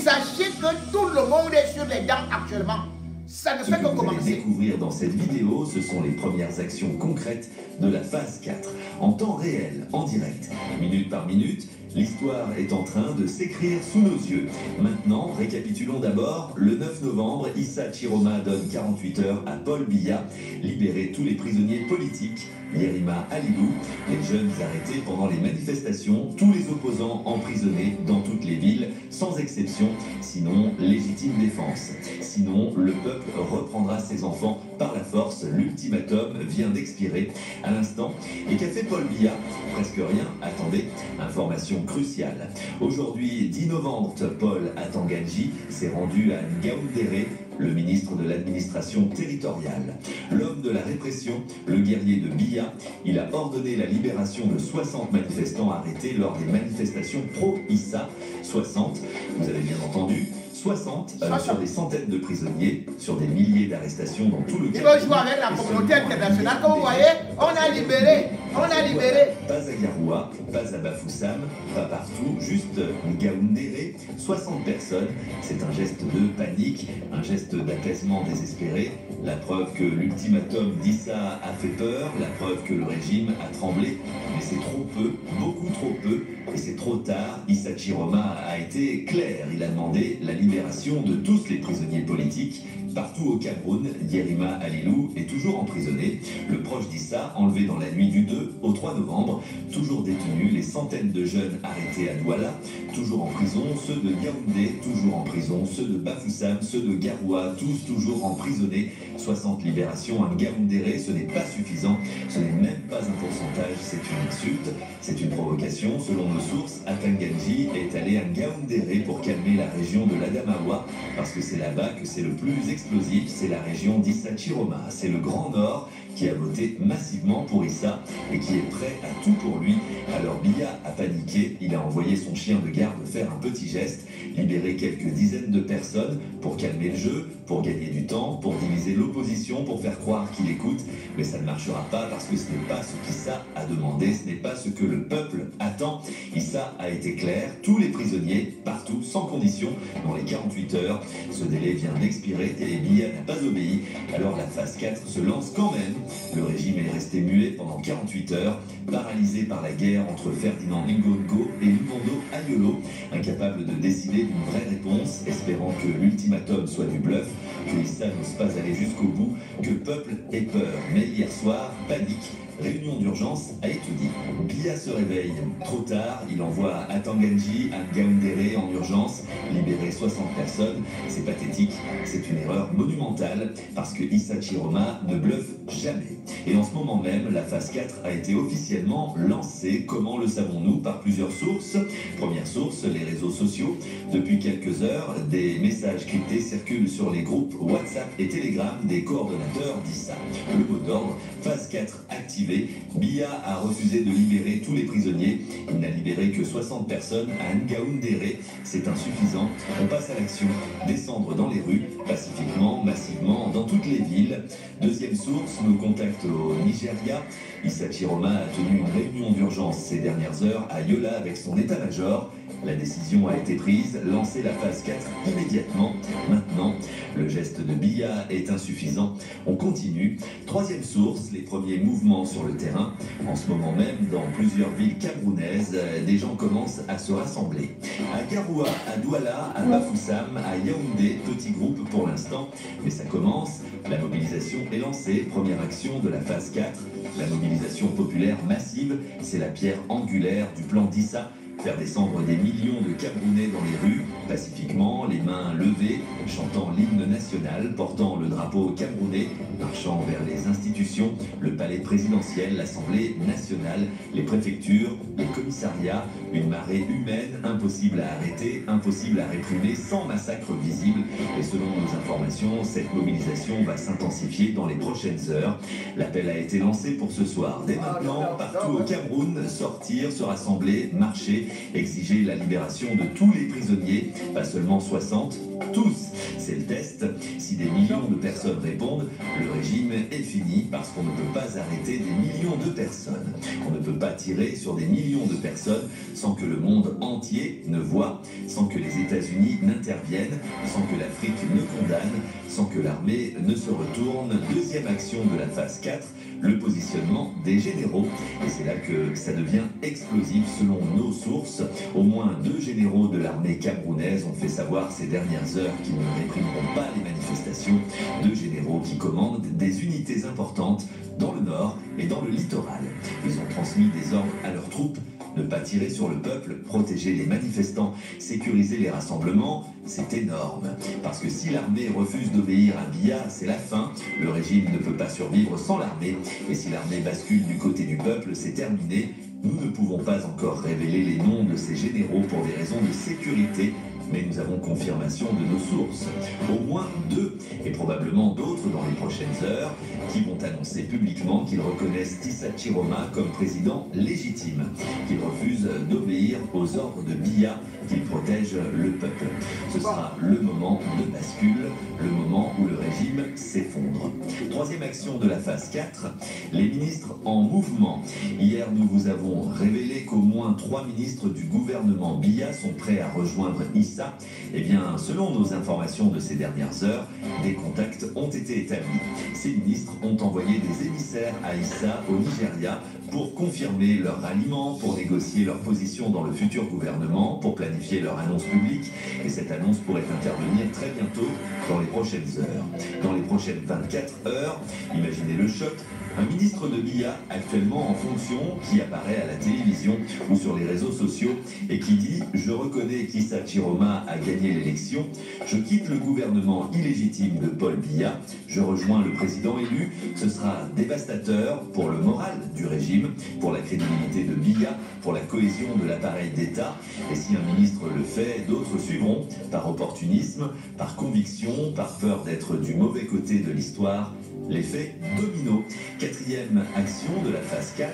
sachez que tout le monde est sur les dents actuellement. Ça ne Ce fait que que vous allez commencer. découvrir dans cette vidéo, ce sont les premières actions concrètes de la phase 4, en temps réel, en direct. Minute par minute, l'histoire est en train de s'écrire sous nos yeux. Maintenant, récapitulons d'abord. Le 9 novembre, Issa Chiroma donne 48 heures à Paul Biya, libérer tous les prisonniers politiques, Yerima Alilou, les jeunes arrêtés pendant les manifestations, tous les opposants emprisonnés dans toutes les villes, sans exception, sinon légitime défense. Sinon, le peuple reprendra ses enfants par la force. L'ultimatum vient d'expirer à l'instant. Et qu'a fait Paul Biya? Presque rien. Attendez, information cruciale. Aujourd'hui, 10 novembre, Paul Atangadji s'est rendu à Ngaoundéré, le ministre de l'administration territoriale. L'homme de la répression, le guerrier de Biya, il a ordonné la libération de 60 manifestants arrêtés lors des manifestations pro-Issa. 60, vous avez bien entendu, 60 sur des centaines de prisonniers, sur des milliers d'arrestations dans tout le Ils Cameroun. veulent jouer avec la communauté internationale. Comme vous voyez, On a libéré. On a libéré. Pas à Garoua, pas à Bafoussam, pas partout, juste Ngaoundéré, 60 personnes. C'est un geste de panique, un geste d'apaisement désespéré. La preuve que l'ultimatum d'Issa a fait peur, la preuve que le régime a tremblé. Mais c'est trop peu, beaucoup trop peu, et c'est trop tard. Issa Chiroma a été clair. Il a demandé la libération de tous les prisonniers politiques. Partout au Cameroun, Yerima Alilou est toujours emprisonné. Le proche d'Issa, enlevé dans la nuit du 2 au 3 novembre, toujours détenu. Les centaines de jeunes arrêtés à Douala, toujours en prison. Ceux de Yaoundé, toujours en prison. Ceux de Bafoussam, ceux de Garoua, tous toujours emprisonnés. 60 libérations à Ngaoundéré, ce n'est pas suffisant. Ce n'est même pas un pourcentage, c'est une insulte. C'est une provocation. Selon nos sources, Akanganji est allé à Ngaoundéré pour calmer la région de l'Adamawa, parce que c'est là-bas que c'est le plus explosif, c'est la région d'Issa Chiroma. C'est le Grand Nord qui a voté massivement pour Issa et qui est prêt à tout pour lui. Alors Biya a paniqué, il a envoyé son chien de garde faire un petit geste, libérer quelques dizaines de personnes pour calmer le jeu, pour gagner du temps, pour diviser l'opposition, pour faire croire qu'il écoute. Mais ça ne marchera pas parce que ce n'est pas ce qu'Issa a demandé, ce n'est pas ce que le peuple attend. Issa a été clair, tous les prisonniers, partout, sans condition, dans les 48 heures. Ce délai vient d'expirer et Biya n'a pas obéi. Alors la phase 4 se lance quand même. Le régime est resté muet pendant 48 heures, paralysé par la guerre entre Ferdinand Ngongo et Lumondo Ayolo, incapable de décider d'une vraie réponse, espérant que l'ultimatum soit du bluff, que Issa n'ose pas aller jusqu'au bout, que le peuple ait peur. Mais hier soir, panique. Réunion d'urgence a étudié. Biya se réveille. Trop tard, il envoie Atanganji à Ngaoundéré en urgence, libérer 60 personnes. C'est pathétique, c'est une erreur monumentale, parce que Issa Chiroma ne bluffe jamais. Et en ce moment même, la phase 4 a été officiellement lancée. Comment le savons-nous? Par plusieurs sources. Première source, les réseaux sociaux. Depuis quelques heures, des messages cryptés circulent sur les groupes WhatsApp et Telegram des coordonnateurs d'Issa. Le mot d'ordre, phase 4 activée. Biya a refusé de libérer tous les prisonniers. Il n'a libéré que 60 personnes à Ngaoundéré. C'est insuffisant. On passe à l'action. Descendre dans les rues, pacifiquement, massivement, dans toutes les villes. Deuxième source, nos contacts au Nigeria. Issa Chiroma a tenu une réunion d'urgence ces dernières heures à Yola avec son état-major. La décision a été prise, lancer la phase 4 immédiatement. Maintenant, le geste de Biya est insuffisant. On continue. Troisième source, les premiers mouvements sur le terrain. En ce moment même, dans plusieurs villes camerounaises, des gens commencent à se rassembler. À Garoua, à Douala, à Bafoussam, à Yaoundé, petit groupe pour l'instant. Mais ça commence. La mobilisation est lancée. Première action de la phase 4. La mobilisation populaire massive, c'est la pierre angulaire du plan d'Issa. Faire descendre des millions de Camerounais dans les rues, pacifiquement, les mains levées, chantant l'hymne national, portant le drapeau camerounais, marchant vers les institutions, le palais présidentiel, l'Assemblée nationale, les préfectures, les commissariats, une marée humaine impossible à arrêter, impossible à réprimer, sans massacre visible. Et selon nos informations, cette mobilisation va s'intensifier dans les prochaines heures. L'appel a été lancé pour ce soir. Dès maintenant, partout au Cameroun, sortir, se rassembler, marcher, exiger la libération de tous les prisonniers, pas seulement 60, tous. C'est le test. Si des millions de personnes répondent, le régime est fini parce qu'on ne peut pas arrêter des millions de personnes. On ne peut pas tirer sur des millions de personnes sans que le monde entier ne voit, sans que les États-Unis n'interviennent, sans que l'Afrique ne condamne, sans que l'armée ne se retourne. Deuxième action de la phase 4, le positionnement des généraux. Et c'est là que ça devient explosif selon nos sources. Au moins 2 généraux de l'armée camerounaise ont fait savoir ces dernières heures qu'ils ne réprimeront pas les manifestations. 2 généraux qui commandent des unités importantes dans le nord et dans le littoral. Ils ont transmis des ordres à leurs troupes. Ne pas tirer sur le peuple, protéger les manifestants, sécuriser les rassemblements, c'est énorme. Parce que si l'armée refuse d'obéir à Biya, c'est la fin. Le régime ne peut pas survivre sans l'armée. Et si l'armée bascule du côté du peuple, c'est terminé. Nous ne pouvons pas encore révéler les noms de ces généraux pour des raisons de sécurité. mais nous avons confirmation de nos sources. Au moins 2, et probablement d'autres dans les prochaines heures, qui vont annoncer publiquement qu'ils reconnaissent Issa Chiroma comme président légitime, qu'ils refusent d'obéir aux ordres de Biya, qu'il protège le peuple. Ce sera le moment de bascule, le moment où le régime s'effondre. Troisième action de la phase 4, les ministres en mouvement. Hier, nous vous avons révélé qu'au moins 3 ministres du gouvernement Biya sont prêts à rejoindre Issa. Eh bien, selon nos informations de ces dernières heures, des contacts ont été établis. Ces ministres ont envoyé des émissaires à Issa, au Nigeria, pour confirmer leur ralliement, pour négocier leur position dans le futur gouvernement, pour planifier leur annonce publique. Et cette annonce pourrait intervenir très bientôt, dans les prochaines heures. Dans les prochaines 24 heures, imaginez le choc, un ministre de Biya, actuellement en fonction, qui apparaît à la télévision ou sur les réseaux sociaux et qui dit « Je reconnais qu'Issa Chiroma a gagné l'élection, je quitte le gouvernement illégitime de Paul Biya, je rejoins le président élu, ce sera dévastateur pour le moral du régime, pour la crédibilité de Biya, pour la cohésion de l'appareil d'État, et si un ministre le fait, d'autres suivront, par opportunisme, par conviction, par peur d'être du mauvais côté de l'histoire. L'effet domino. Quatrième action de la phase 4,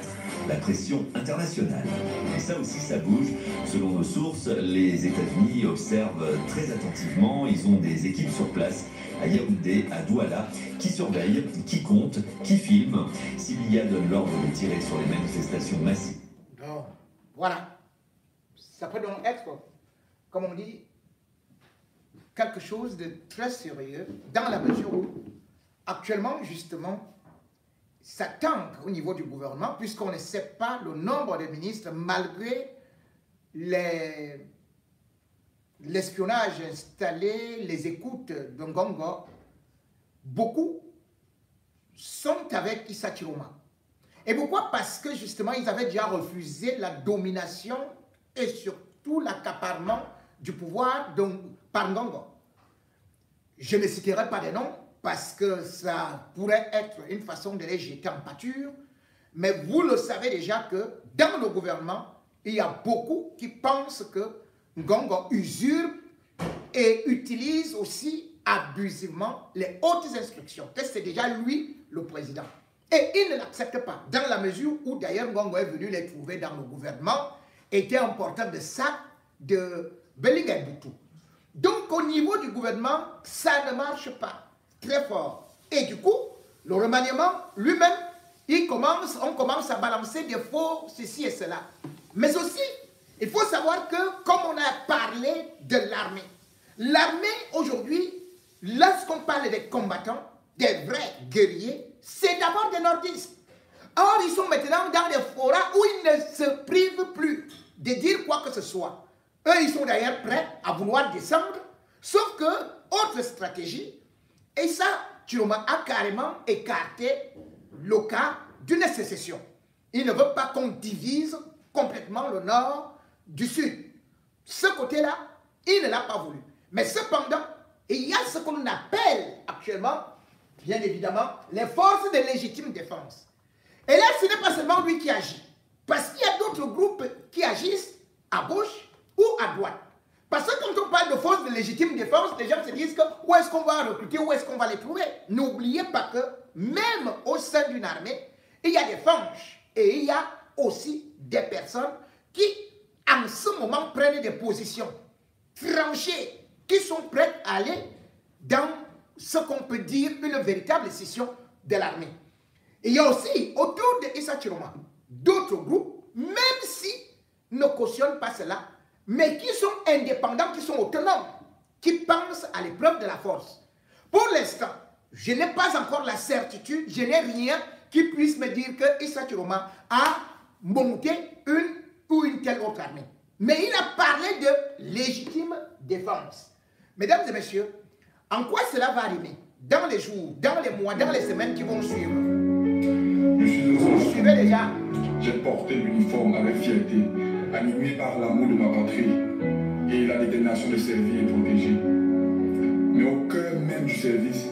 la pression internationale. Et ça aussi, ça bouge. Selon nos sources, les États-Unis observent très attentivement. Ils ont des équipes sur place, à Yaoundé, à Douala, qui surveillent, qui comptent, qui filment. Si Biya donne l'ordre de tirer sur les manifestations massives. Donc, voilà. Ça peut donc être, comme on dit, quelque chose de très sérieux, dans la mesure où actuellement, justement, ça tangue au niveau du gouvernement, puisqu'on ne sait pas le nombre de ministres, malgré l'espionnage installé, les écoutes de Ngongo. Beaucoup sont avec Issa Chiroma. Et pourquoi? Parce que, justement, ils avaient déjà refusé la domination et surtout l'accaparement du pouvoir par Ngongo. Je ne citerai pas des noms, parce que ça pourrait être une façon de les jeter en pâture. Mais vous le savez déjà que dans le gouvernement, il y a beaucoup qui pensent que Ngongo usurpe et utilise aussi abusivement les hautes instructions. C'est déjà lui le président. Et il ne l'accepte pas, dans la mesure où d'ailleurs Ngongo est venu les trouver dans le gouvernement, était un porteur de sac de Bellinguet-Boutou. Donc au niveau du gouvernement, ça ne marche pas très fort. Et du coup, le remaniement lui-même, on commence à balancer des faux ceci et cela. Mais aussi, il faut savoir que, comme on a parlé de l'armée aujourd'hui, lorsqu'on parle des combattants, des vrais guerriers, c'est d'abord des nordistes. Or, ils sont maintenant dans des forats où ils ne se privent plus de dire quoi que ce soit. Eux, ils sont d'ailleurs prêts à vouloir descendre, sauf que, autre stratégie, et ça, Chiroma a carrément écarté le cas d'une sécession. Il ne veut pas qu'on divise complètement le nord du sud. Ce côté-là, il ne l'a pas voulu. Mais cependant, il y a ce qu'on appelle actuellement, bien évidemment, les forces de légitime défense. Et là, ce n'est pas seulement lui qui agit. Parce qu'il y a d'autres groupes qui agissent à gauche ou à droite. Parce que quand on parle de forces de légitime défense, les gens se disent que où est-ce qu'on va recruter, où est-ce qu'on va les trouver. N'oubliez pas que même au sein d'une armée, il y a des fanges et il y a aussi des personnes qui, en ce moment, prennent des positions tranchées, qui sont prêtes à aller dans ce qu'on peut dire une véritable scission de l'armée. Il y a aussi, autour de Issa Chiroma, d'autres groupes, même si ne cautionnent pas cela, mais qui sont indépendants, qui sont autonomes, qui pensent à l'épreuve de la force. Pour l'instant, je n'ai pas encore la certitude, je n'ai rien qui puisse me dire que Issa Chiroma a monté une ou une telle autre armée. Mais il a parlé de légitime défense. Mesdames et messieurs, en quoi cela va arriver dans les jours, dans les mois, dans les semaines qui vont suivre? Vous suivez déjà. J'ai porté l'uniforme avec fierté, animé par l'amour de ma patrie et la détermination de servir et protéger. Mais au cœur même du service,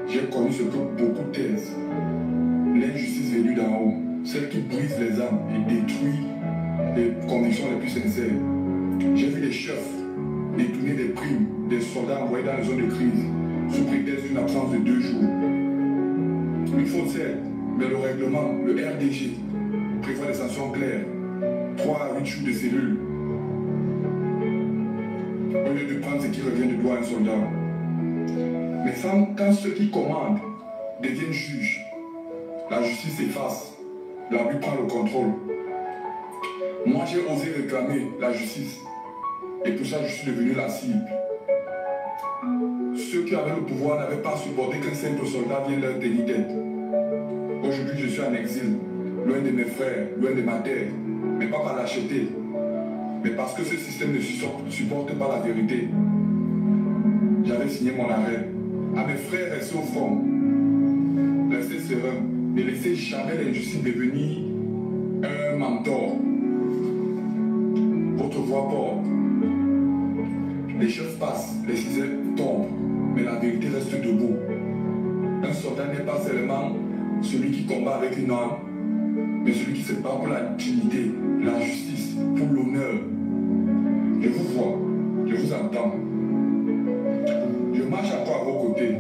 j'ai connu ce que beaucoup taisent. L'injustice venue d'en haut, celle qui brise les âmes et détruit les convictions les plus sincères. J'ai vu les chefs détourner des des soldats envoyés dans les zones de crise sous prétexte d'une absence de 2 jours. Une faute certes, mais le règlement, le RDG, prévoit des sanctions claires, 3 à 8 jours de cellule, au lieu de prendre ce qui revient de droit à un soldat. Mais quand ceux qui commandent deviennent juges, la justice s'efface, l'abus prend le contrôle. Moi j'ai osé réclamer la justice, et pour ça je suis devenu la cible. Ceux qui avaient le pouvoir n'avaient pas supporté qu'un simple soldat vienne leur tenir tête. Aujourd'hui je suis en exil, loin de mes frères, loin de ma terre, mais pas par lâcheté, mais parce que ce système ne supporte pas la vérité. J'avais signé mon arrêt. À mes frères, restez au front, restez sereins, ne laissez jamais l'injustice devenir un mentor. Votre voix porte. Les choses passent, les ciseaux tombent, mais la vérité reste debout. Un soldat n'est pas seulement celui qui combat avec une arme, mais celui qui se bat pour la dignité, la justice, pour l'honneur. Je vous vois, je vous entends. Je marche encore à vos côtés.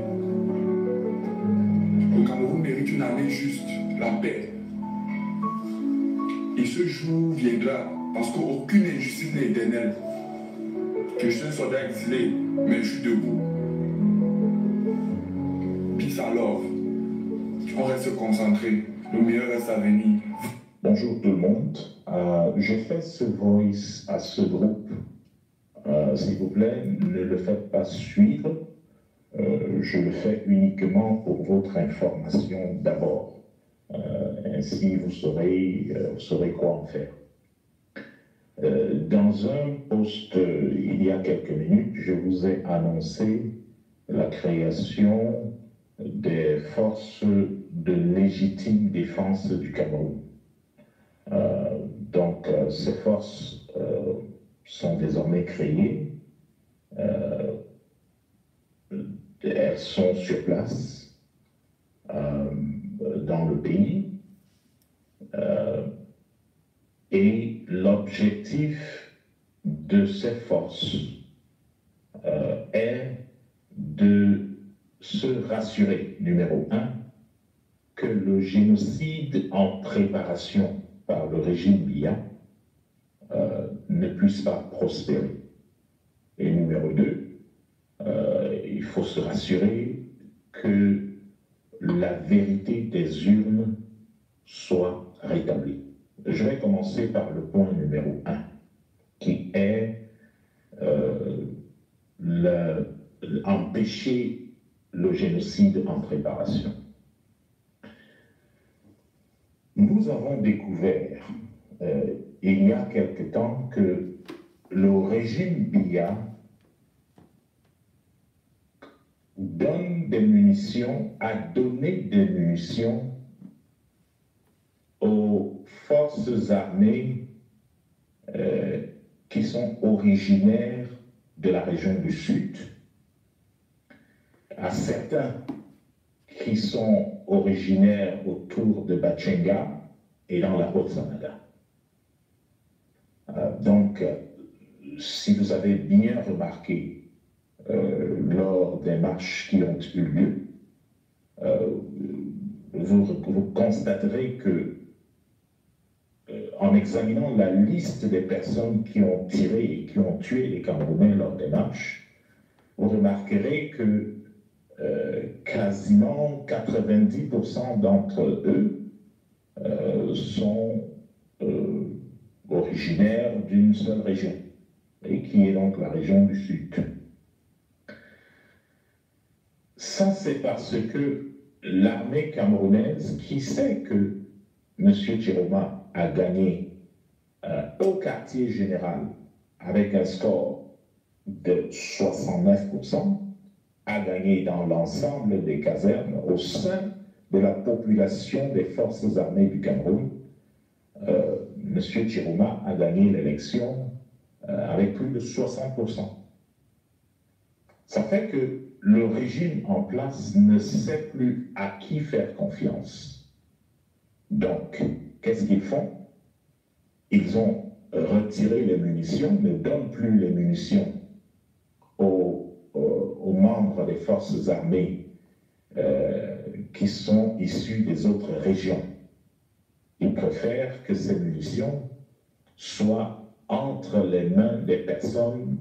Le Cameroun mérite une armée juste, la paix. Et ce jour viendra, parce qu'aucune injustice n'est éternelle. Que je suis un soldat exilé, mais je suis debout. Peace and love. On reste concentré. Le meilleur reste à venir. Bonjour tout le monde. Je fais ce voice à ce groupe. S'il vous plaît, ne le faites pas suivre. Je le fais uniquement pour votre information d'abord. Ainsi, vous saurez quoi en faire. Dans un post il y a quelques minutes, je vous ai annoncé la création des forces de légitime défense du Cameroun. Donc, ces forces sont désormais créées. Elles sont sur place dans le pays. Et l'objectif de ces forces est de se rassurer, numéro 1, que le génocide en préparation par le régime Biya ne puisse pas prospérer. Et numéro 2, il faut se rassurer que la vérité des urnes soit rétablie. Je vais commencer par le point numéro 1, qui est empêcher le génocide en préparation. Nous avons découvert il y a quelque temps que le régime Biya donne des munitions, a donné des munitions aux forces armées qui sont originaires de la région du Sud, à certains qui sont originaires autour de Batchenga et dans la Haute-Sanada. Donc, si vous avez bien remarqué lors des marches qui ont eu lieu, vous constaterez que en examinant la liste des personnes qui ont tiré et qui ont tué les Camerounais lors des marches, vous remarquerez que quasiment 90% d'entre eux sont originaires d'une seule région, et qui est donc la région du Sud. Ça, c'est parce que l'armée camerounaise, qui sait que M. Chiroma a gagné au quartier général avec un score de 69%, a gagné dans l'ensemble des casernes au sein de la population des forces armées du Cameroun. M. Chiroma a gagné l'élection avec plus de 60%. Ça fait que le régime en place ne sait plus à qui faire confiance. Donc, qu'est-ce qu'ils font? Ils ont retiré les munitions, ne donnent plus les munitions aux membres des forces armées qui sont issus des autres régions. Ils préfèrent que ces munitions soient entre les mains des personnes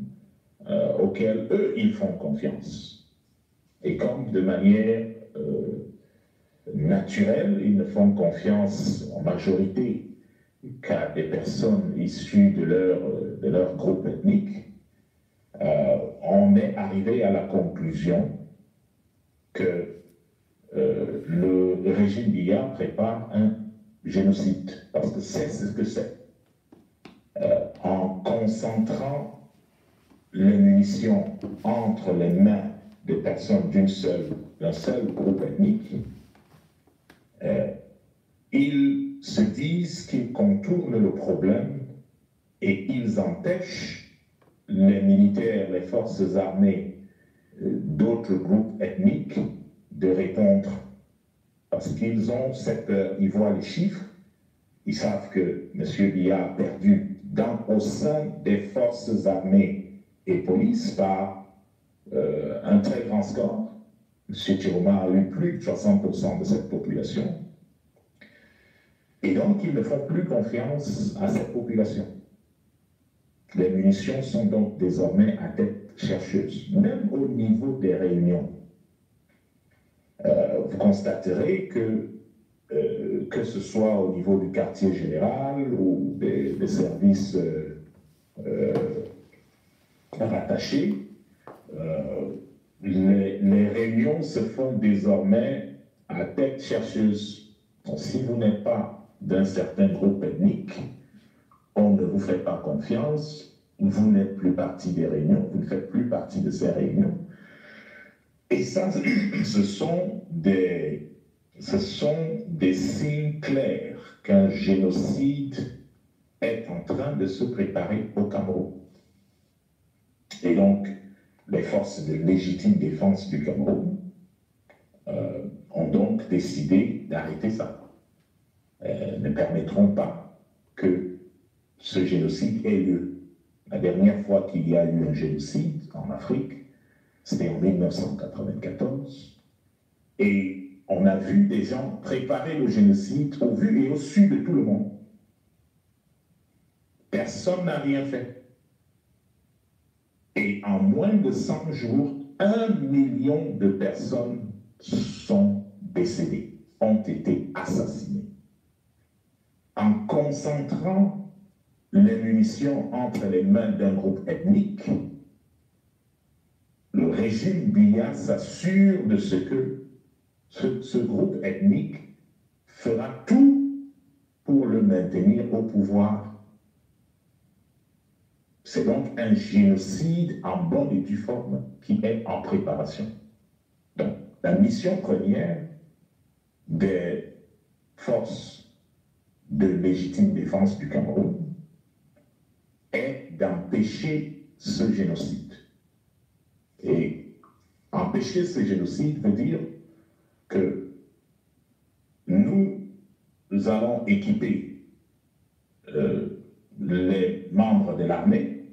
auxquelles eux, ils font confiance. Et comme de manière naturelle, ils ne font confiance en majorité qu'à des personnes issues de leur groupe ethnique, on est arrivé à la conclusion que le régime d'IA prépare un génocide, parce que c'est ce que c'est. En concentrant les munitions entre les mains des personnes d'un seul groupe ethnique, ils se disent qu'ils contournent le problème et ils empêchent les militaires, les forces armées d'autres groupes ethniques de répondre. Parce qu'ils ont cette peur, ils voient les chiffres, ils savent que M. Biya a perdu au sein des forces armées et police par un très grand score. M. Chiroma a eu plus de 60% de cette population. Et donc, ils ne font plus confiance à cette population. Les munitions sont donc désormais à tête chercheuse, même au niveau des réunions. Vous constaterez que ce soit au niveau du quartier général ou des services rattachés, les réunions se font désormais à tête chercheuse. Donc, si vous n'êtes pas d'un certain groupe ethnique, on ne vous fait pas confiance, vous n'êtes plus partie des réunions, vous ne faites plus partie de ces réunions. Et ça, ce sont des signes clairs qu'un génocide est en train de se préparer au Cameroun. Et donc, les forces de légitime défense du Cameroun ont donc décidé d'arrêter ça. Ne permettront pas que ce génocide ait lieu. La dernière fois qu'il y a eu un génocide en Afrique, c'était en 1994, et on a vu des gens préparer le génocide au vu et au su de tout le monde. Personne n'a rien fait. Et en moins de 100 jours, 1 million de personnes sont décédées, ont été assassinées. En concentrant les munitions entre les mains d'un groupe ethnique, le régime Biya s'assure de ce que ce groupe ethnique fera tout pour le maintenir au pouvoir. C'est donc un génocide en bonne et due forme qui est en préparation. Donc, la mission première des forces de légitime défense du Cameroun est d'empêcher ce génocide. Et empêcher ce génocide veut dire que nous allons équiper les membres de l'armée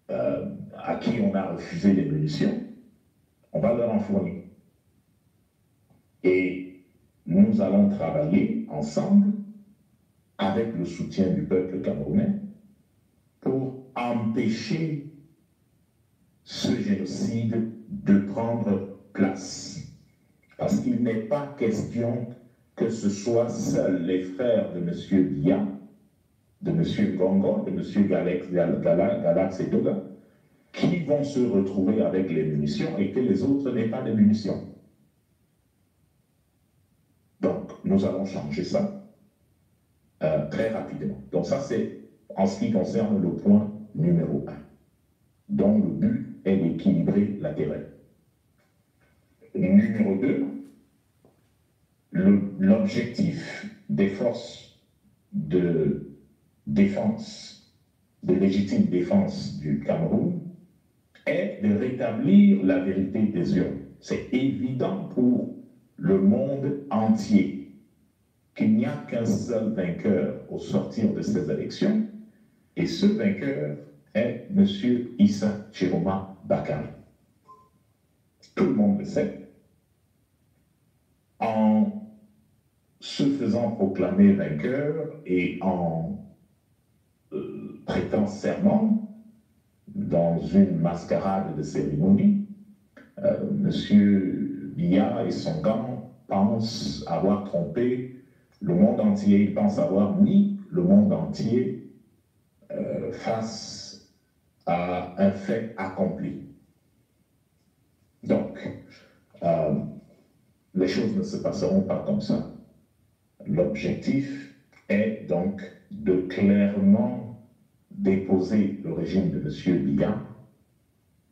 à qui on a refusé les munitions, on va leur en fournir. Et nous allons travailler ensemble avec le soutien du peuple camerounais pour empêcher ce génocide de prendre place. Parce qu'il n'est pas question que ce soit seuls les frères de M. Biya, de M. Gongo, de M. Galax et Doga, qui vont se retrouver avec les munitions et que les autres n'aient pas de munitions. Donc, nous allons changer ça très rapidement. Donc ça, c'est en ce qui concerne le point numéro 1, dont le but est d'équilibrer la terreur. Numéro 2, l'objectif des forces de défense, de légitime défense du Cameroun, est de rétablir la vérité des urnes. C'est évident pour le monde entier qu'il n'y a qu'un seul vainqueur au sortir de ces élections, et ce vainqueur est M. Issa Chiroma Bakary. tout le monde le sait, en se faisant proclamer vainqueur et en prêtant serment dans une mascarade de cérémonie, M. Biya et son gang pensent avoir trompé le monde entier. Ils pensent avoir mis le monde entier face à un fait accompli. Donc, les choses ne se passeront pas comme ça. L'objectif est donc de clairement déposer le régime de M. Biya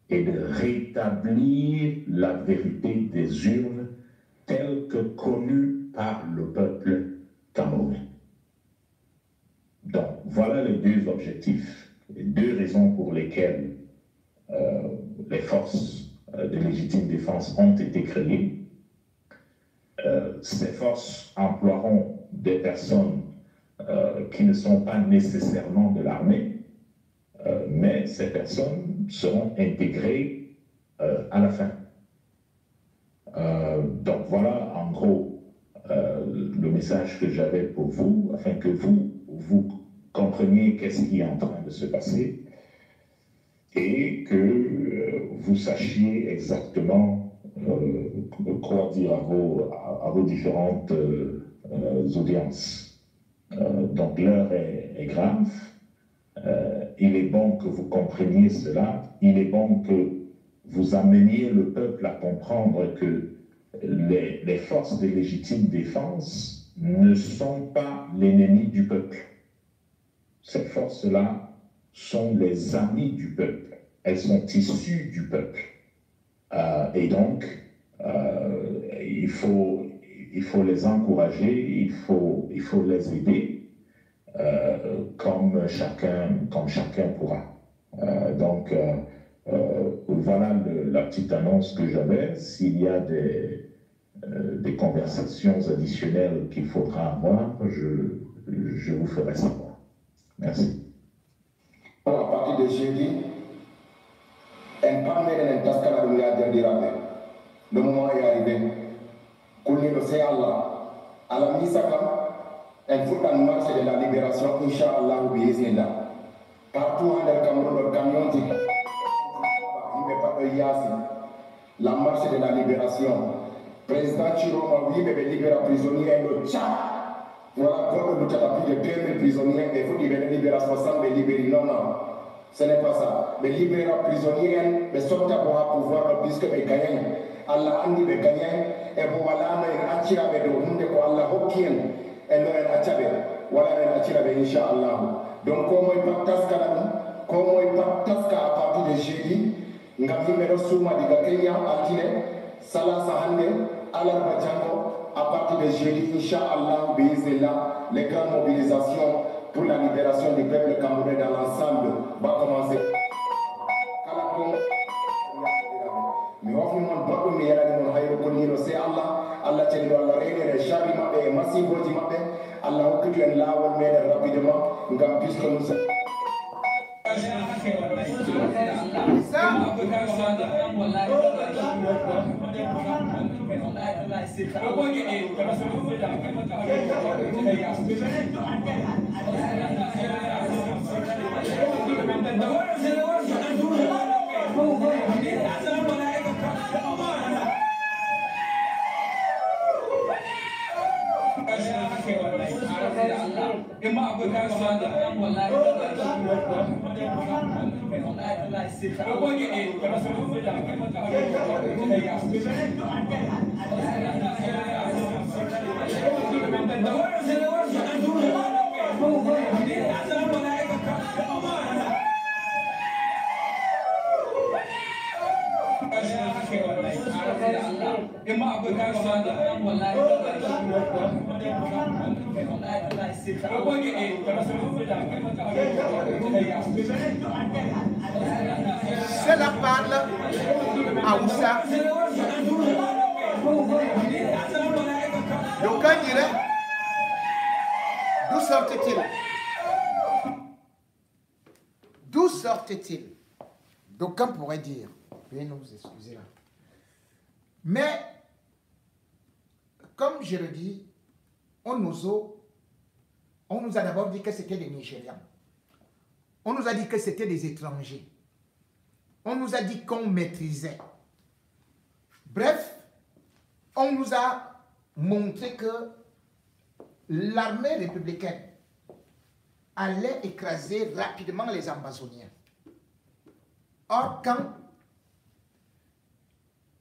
et de rétablir la vérité des urnes telle que connue par le peuple camerounais. Donc, voilà les deux objectifs, les deux raisons pour lesquelles les forces de légitime défense ont été créées. Ces forces emploieront des personnes qui ne sont pas nécessairement de l'armée, mais ces personnes seront intégrées à la fin. Donc voilà en gros le message que j'avais pour vous, afin que vous compreniez qu'est-ce qui est en train de se passer et que vous sachiez exactement quoi dire à vos différentes audiences. Donc l'heure est grave. Il est bon que vous compreniez cela. Il est bon que vous ameniez le peuple à comprendre que les forces de légitime défense ne sont pas l'ennemi du peuple. Ces forces-là sont les amis du peuple. Elles sont issues du peuple. Et donc, il faut les encourager, il faut les aider, comme chacun pourra. Donc, voilà la petite annonce que j'avais. S'il y a des conversations additionnelles qu'il faudra avoir, je vous ferai savoir. Merci. À partir de jeudi, un panel d'intascala de milliardaires d'Irabé. Le moment est arrivé. Kouni le sait Allah. À la Misaka, un foot en marche de la libération, Inch'Allah, ou Biiznillah. Partout en le Cameroun, le camion dit la marche de la libération. Président Chiroma, oui, mais libéra prisonniers le Tchad. Voilà, pour le Tchad a plus de 2000 prisonniers, mais il faut libérer 60, mais libérer. Non, non, ce n'est pas ça. Mais libérer prisonniers, mais sortir pour pouvoir, puisque les gagnants, Allah andi les gagnants, et pour voilà, mais attira avec le monde, pour Allah, Hokien, et le Achabe, voilà, le Achirabe, Inch'Allah. Donc, comment il va tasca à partir de jeudi? Ngam suma diga Kenya altine sala sahande alarba jango à partir de jeudi Inch'Allah biiznillah les grandes mobilisations pour la libération du peuple camerounais dans l'ensemble va commencer. Mi hofi mon bakko mi yarani mon hayro ko nino se Allah celi Allah rene sharri mabbe e masiboji mabbe Allah hokkitu en lawol meden rapidement ngam puisque nous Cela parle à Oussa. D'aucuns diraient, d'où sortent-ils? D'où sortent-ils? D'aucuns pourraient dire, veuillez nous excuser là. Mais, comme je le dis, on nous a d'abord dit que c'était des Nigérians. On nous a dit que c'était des étrangers. On nous a dit qu'on maîtrisait. Bref, on nous a montré que l'armée républicaine allait écraser rapidement les Ambazoniens. Or, quand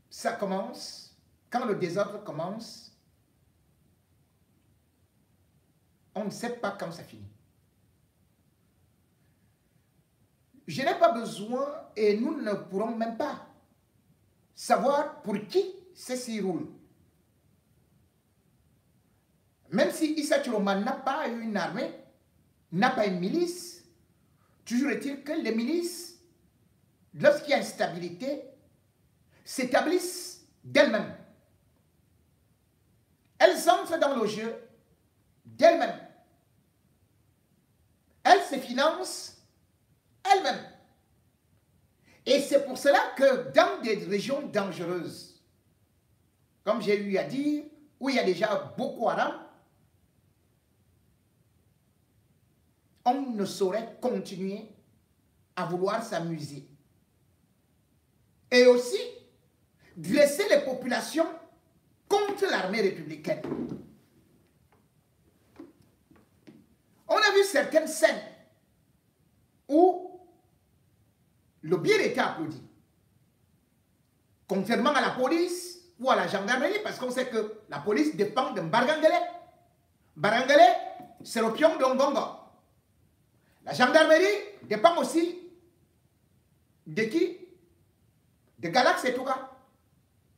ça commence, quand le désordre commence, on ne sait pas quand ça finit. Je n'ai pas besoin, et nous ne pourrons même pas savoir pour qui ceci roule. Même si Issa Chiroma n'a pas une armée, n'a pas une milice, toujours est-il que les milices, lorsqu'il y a instabilité, s'établissent d'elles-mêmes. Elles entrent dans le jeu d'elles-mêmes. Elles se financent elles-mêmes. Et c'est pour cela que dans des régions dangereuses, comme j'ai eu à dire, où il y a déjà Boko Haram, on ne saurait continuer à vouloir s'amuser. Et aussi, dresser les populations contre l'armée républicaine. On a vu certaines scènes où le bien était applaudi. Contrairement à la police ou à la gendarmerie, parce qu'on sait que la police dépend de Barangale. Barangale, c'est le pion de Ngongo. La gendarmerie dépend aussi de qui? De Galax et Touga.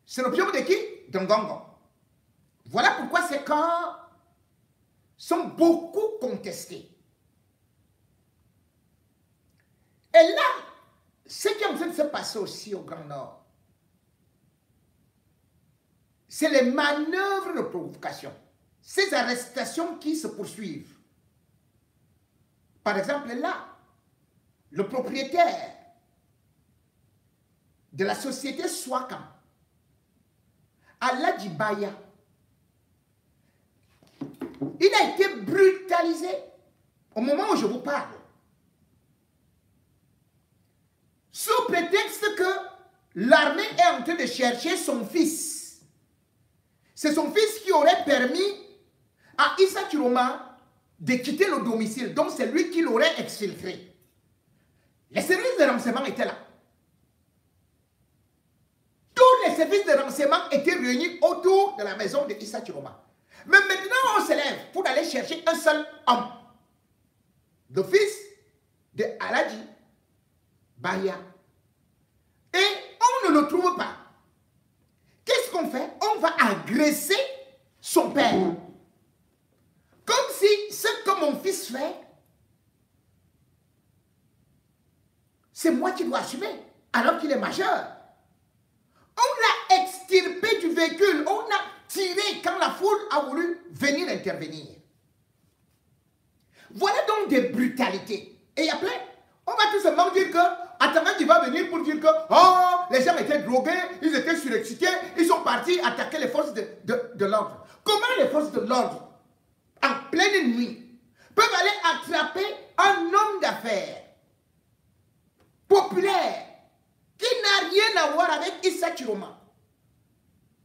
C'est le pion de qui? De Ngongo. Voilà pourquoi ces camps sont beaucoup contestés. Et là, ce qui est en train de se passer aussi au Grand Nord, c'est les manœuvres de provocation. Ces arrestations qui se poursuivent. Par exemple, là, le propriétaire de la société Swakam, Aladji Baya, il a été brutalisé au moment où je vous parle. Sous prétexte que l'armée est en train de chercher son fils. C'est son fils qui aurait permis à Issa Chiroma de quitter le domicile. Donc c'est lui qui l'aurait exfiltré. Les services de renseignement étaient là. Tous les services de renseignement étaient réunis autour de la maison de Issa Chiroma. Mais maintenant on se lève pour aller chercher un seul homme. Le fils de Aladji Baya. Et on ne le trouve pas. Qu'est-ce qu'on fait? On va agresser son père. Comme si ce que mon fils fait, c'est moi qui dois assumer, alors qu'il est majeur. On l'a extirpé du véhicule, on a tiré quand la foule a voulu venir intervenir. Voilà donc des brutalités. Et il y a plein. On va tout simplement dire que Atama qui va venir pour dire que oh, les gens étaient drogués, ils étaient surexcités, ils sont partis attaquer les forces de l'ordre. Comment les forces de l'ordre, en pleine nuit, peuvent aller attraper un homme d'affaires populaire qui n'a rien à voir avec Issa Chiroma?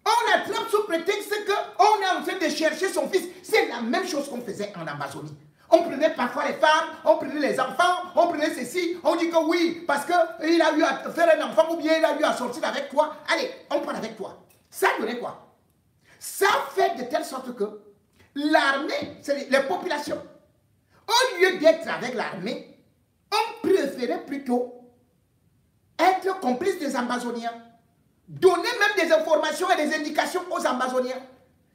On l'attrape sous prétexte qu'on est en train de chercher son fils. C'est la même chose qu'on faisait en Amazonie. On prenait parfois les femmes, on prenait les enfants, on prenait ceci, on dit que oui, parce qu'il a eu à faire un enfant ou bien il a eu à sortir avec toi. Allez, on prend avec toi. Ça donnait quoi? Ça fait de telle sorte que l'armée, c'est les populations, au lieu d'être avec l'armée, on préférait plutôt être complice des Ambazoniens. Donner même des informations et des indications aux Ambazoniens.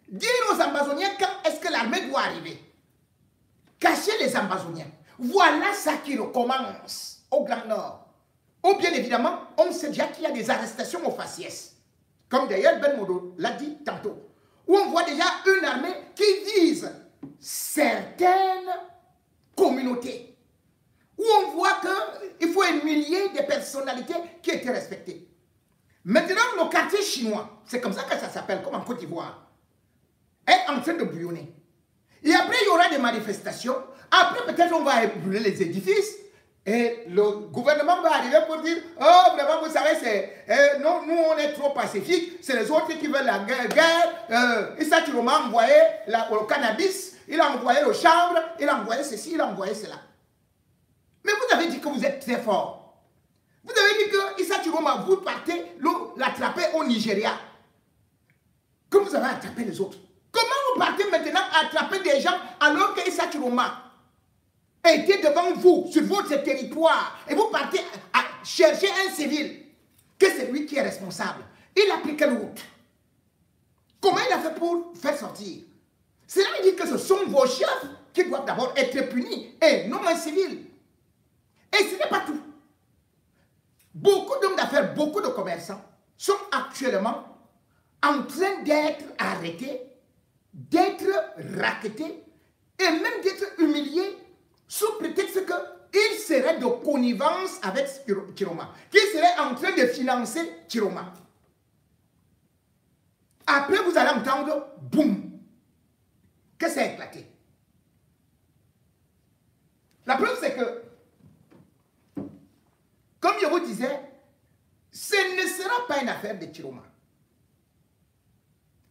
Dire aux Ambazoniens quand est-ce que l'armée doit arriver. Cacher les Ambazoniens. Voilà ça qui recommence au Grand Nord. Ou bien évidemment, on sait déjà qu'il y a des arrestations au faciès. Comme d'ailleurs Ben Modo l'a dit tantôt. Où on voit déjà une armée qui vise certaines communautés. Où on voit qu'il faut humilier des personnalités qui étaient respectées. Maintenant, le quartier chinois, c'est comme ça que ça s'appelle, comme en Côte d'Ivoire, est en train de bouillonner. Et après, il y aura des manifestations. Après, peut-être on va brûler les édifices. Et le gouvernement va arriver pour dire, oh, vraiment, vous savez, non, nous, on est trop pacifiques. C'est les autres qui veulent la guerre. Issa Chiroma a envoyé le cannabis, il a envoyé le chanvre, il a envoyé ceci, il a envoyé cela. Mais vous avez dit que vous êtes très fort. Vous avez dit que Issa Chiroma, vous partez l'attraper au Nigeria. Que vous avez attrapé les autres. Comment vous partez maintenant attraper des gens alors que Issa Chiroma était devant vous, sur votre territoire, et vous partez à chercher un civil, que c'est lui qui est responsable. Il a pris quelle route? Comment il a fait pour faire sortir? Cela veut dire que ce sont vos chefs qui doivent d'abord être punis, et non un civil. Et ce n'est pas tout. Beaucoup d'hommes d'affaires, beaucoup de commerçants sont actuellement en train d'être arrêtés, d'être raquettés, et même d'être humiliés sous prétexte qu'il serait de connivence avec Chiroma, qu'il serait en train de financer Chiroma. Après, vous allez entendre, boum, que ça a éclaté. La preuve, c'est que, comme je vous disais, ce ne sera pas une affaire de Chiroma.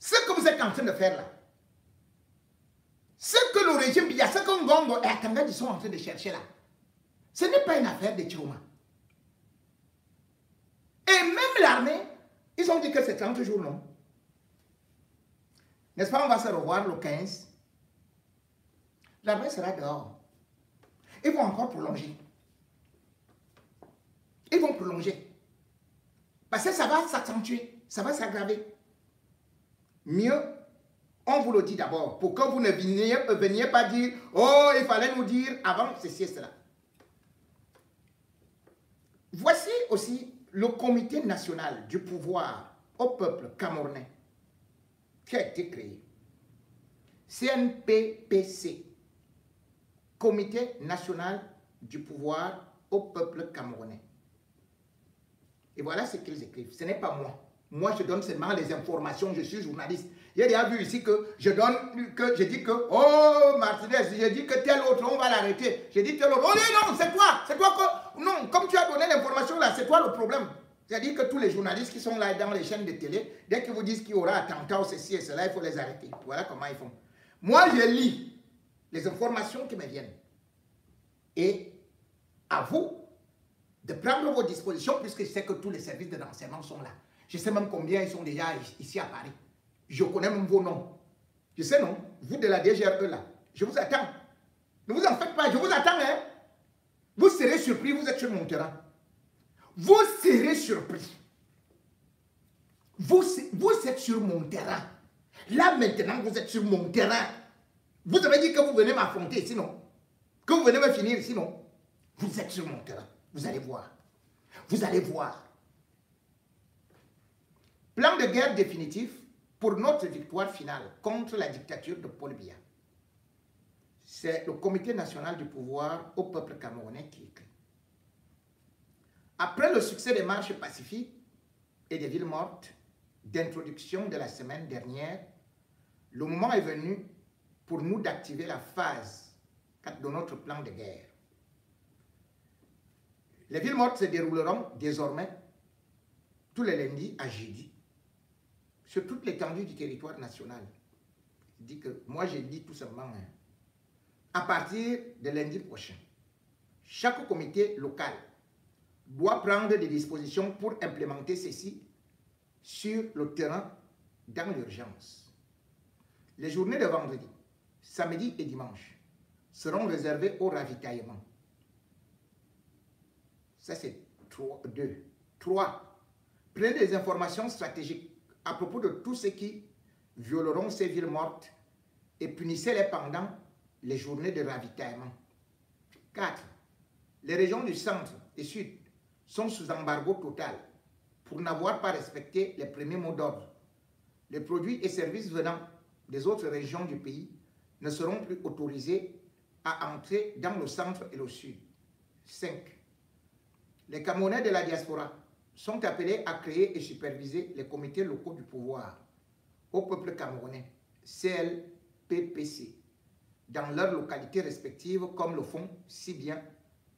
Ce que vous êtes en train de faire là, ce que le régime Biya, ce que Ngongo et Atangadi sont en train de chercher là, ce n'est pas une affaire de Chiroma. Et même l'armée, ils ont dit que c'est 30 jours, non? N'est-ce pas, on va se revoir le 15. L'armée sera dehors. Ils vont encore prolonger. Ils vont prolonger. Parce que ça va s'accentuer, ça va s'aggraver. Mieux, on vous le dit d'abord, pour que vous ne veniez pas dire, oh, il fallait nous dire avant ceci et cela. Voici aussi le comité national du pouvoir au peuple camerounais qui a été créé. CNPPC, Comité national du pouvoir au peuple camerounais. Et voilà ce qu'ils écrivent. Ce n'est pas moi. Moi, je donne seulement les informations. Je suis journaliste. Il y a déjà vu ici que je dis que, oh, Martinez, je dis que tel autre, on va l'arrêter. Je dis tel autre, oh non, c'est toi que, non, comme tu as donné l'information là, c'est toi le problème. C'est-à-dire que tous les journalistes qui sont là dans les chaînes de télé, dès qu'ils vous disent qu'il y aura attentat ou ceci et cela, il faut les arrêter. Voilà comment ils font. Moi, je lis les informations qui me viennent. Et à vous de prendre vos dispositions, puisque je sais que tous les services de renseignement sont là. Je sais même combien ils sont déjà ici à Paris. Je connais même vos noms. Je sais, non? Vous de la DGRE là, je vous attends. Ne vous en faites pas, je vous attends, hein? Vous serez surpris, vous êtes sur mon terrain. Vous serez surpris. Vous êtes sur mon terrain. Là, maintenant, vous êtes sur mon terrain. Vous avez dit que vous venez m'affronter, sinon. Que vous venez me finir, sinon. Vous êtes sur mon terrain. Vous allez voir. Vous allez voir. Plan de guerre définitif pour notre victoire finale contre la dictature de Paul Biya. C'est le Comité national du pouvoir au peuple camerounais qui écrit. Après le succès des marches pacifiques et des villes mortes d'introduction de la semaine dernière, le moment est venu pour nous d'activer la phase 4 de notre plan de guerre. Les villes mortes se dérouleront désormais tous les lundis à jeudi sur toute l'étendue du territoire national. Je dis que moi je dis tout simplement, hein, à partir de lundi prochain, chaque comité local doit prendre des dispositions pour implémenter ceci sur le terrain dans l'urgence. Les journées de vendredi, samedi et dimanche seront réservées au ravitaillement. Ça c'est 2. 3. Prenez des informations stratégiques à propos de tous ceux qui violeront ces villes mortes et punissez-les pendant les journées de ravitaillement. 4. Les régions du centre et sud sont sous embargo total pour n'avoir pas respecté les premiers mots d'ordre. Les produits et services venant des autres régions du pays ne seront plus autorisés à entrer dans le centre et le sud. 5. Les Camerounais de la diaspora sont appelés à créer et superviser les comités locaux du pouvoir au peuple camerounais, CLPPC, dans leurs localités respectives, comme le font si bien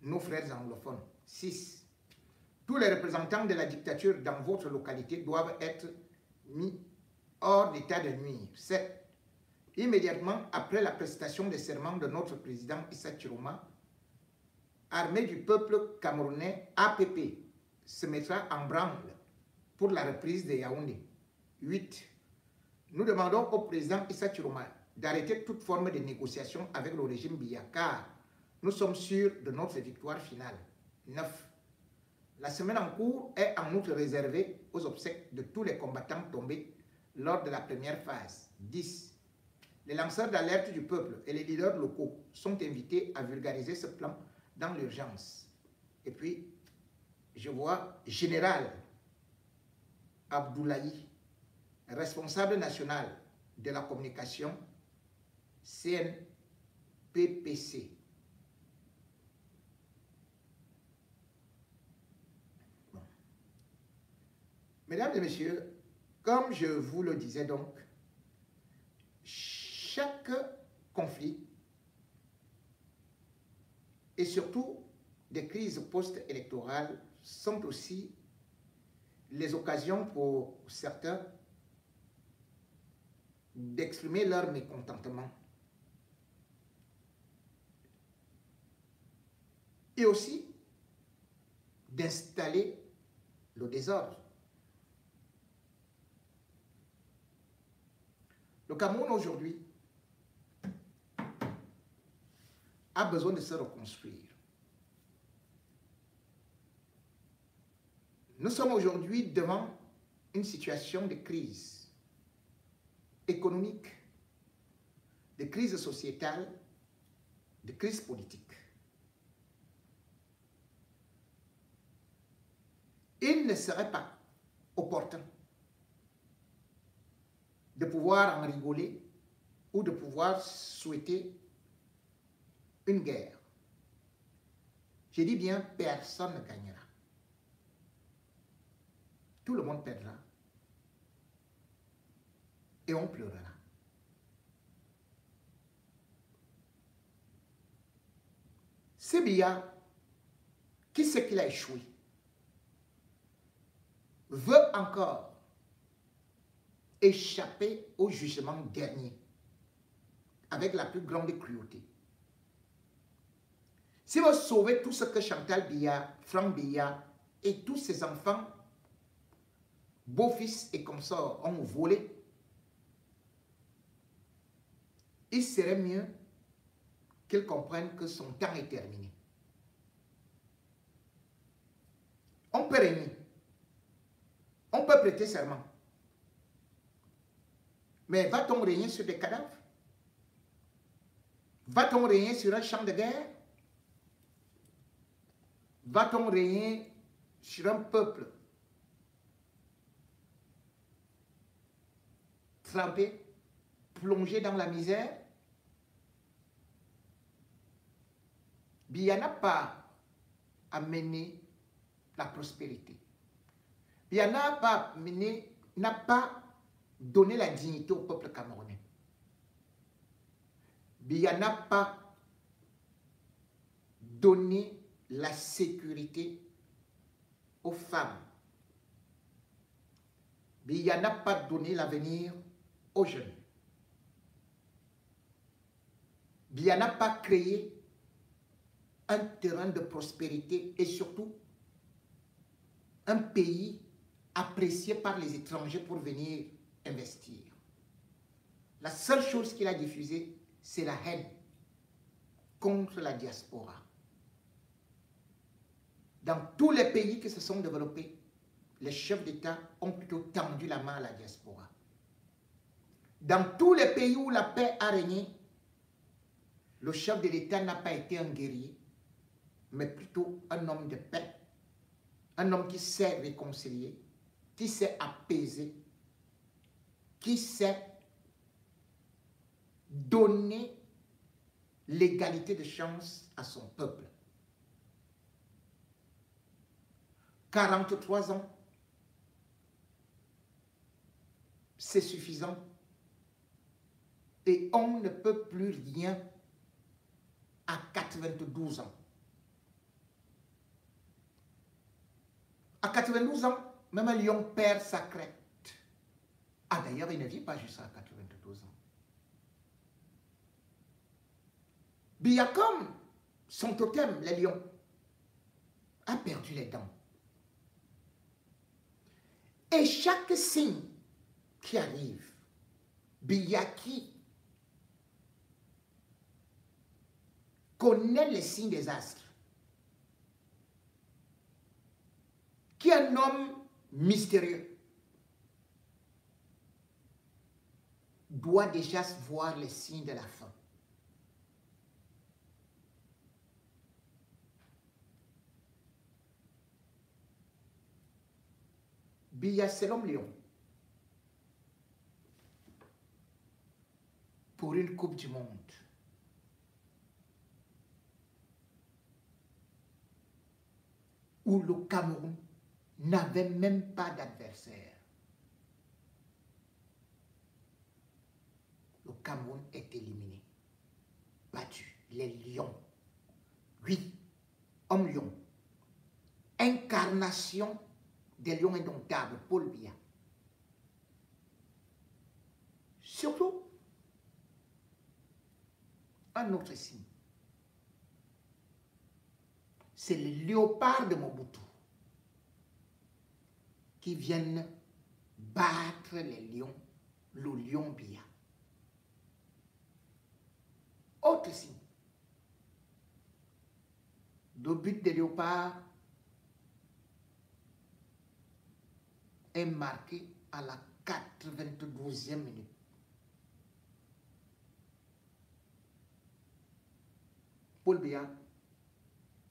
nos frères anglophones. 6. Tous les représentants de la dictature dans votre localité doivent être mis hors d'état de nuire. 7. Immédiatement après la prestation des serments de notre président Issa Chiroma, Armée du peuple camerounais APP se mettra en branle pour la reprise de Yaoundé. 8. Nous demandons au président Issa Chiroma d'arrêter toute forme de négociation avec le régime Biya, car nous sommes sûrs de notre victoire finale. 9. La semaine en cours est en outre réservée aux obsèques de tous les combattants tombés lors de la première phase. 10. Les lanceurs d'alerte du peuple et les leaders locaux sont invités à vulgariser ce plan dans l'urgence. Et puis, je vois Général Abdoulaye, responsable national de la communication CNPPC. Bon. Mesdames et messieurs, comme je vous le disais donc, chaque conflit et surtout des crises post-électorales sont aussi les occasions pour certains d'exprimer leur mécontentement et aussi d'installer le désordre. Le Cameroun aujourd'hui a besoin de se reconstruire. Nous sommes aujourd'hui devant une situation de crise économique, de crise sociétale, de crise politique. Il ne serait pas opportun de pouvoir en rigoler ou de pouvoir souhaiter une guerre. Je dis bien, personne ne gagnera. Tout le monde perdra. Et on pleurera. C'est Biya, qui sait qu'il a échoué, veut encore échapper au jugement dernier avec la plus grande cruauté. Si vous sauvez tout ce que Chantal Biya, Franck Biya et tous ses enfants, beaux-fils et consorts ont volé, il serait mieux qu'ils comprennent que son temps est terminé. On peut régner, on peut prêter serment, mais va-t-on régner sur des cadavres? Va-t-on régner sur un champ de guerre? Va-t-on régner sur un peuple trempé, plongé dans la misère? Biya n'a pas amené la prospérité. Biya n'a pas donné la dignité au peuple camerounais. Biya n'a pas donné la sécurité aux femmes. Biya n'a pas donné l'avenir aux jeunes. Biya n'a pas créé un terrain de prospérité et surtout un pays apprécié par les étrangers pour venir investir. La seule chose qu'il a diffusée, c'est la haine contre la diaspora. Dans tous les pays qui se sont développés, les chefs d'État ont plutôt tendu la main à la diaspora. Dans tous les pays où la paix a régné, le chef de l'État n'a pas été un guerrier, mais plutôt un homme de paix, un homme qui sait réconcilier, qui sait apaiser, qui sait donner l'égalité de chance à son peuple. 43 ans, c'est suffisant. Et on ne peut plus rien à 92 ans. À 92 ans, même un lion perd sa crête. Ah, d'ailleurs, il ne vit pas juste à 92 ans. Biya, comme son totem, les lions, a perdu les dents. Et chaque signe qui arrive, Biya qui connaît les signes des astres, qui est un homme mystérieux, doit déjà voir les signes de la fin. Biya, c'est l'homme lion. Pour une Coupe du Monde. Où le Cameroun n'avait même pas d'adversaire. Le Cameroun est éliminé, battu. Les lions, oui, homme lion, incarnation des lions indomptables, Paul Biya. Surtout, un autre signe, c'est les léopards de Mobutu qui viennent battre les lions, le lion Biya. Autre signe, le but des léopards est marqué à la 92e minute. Paul Biya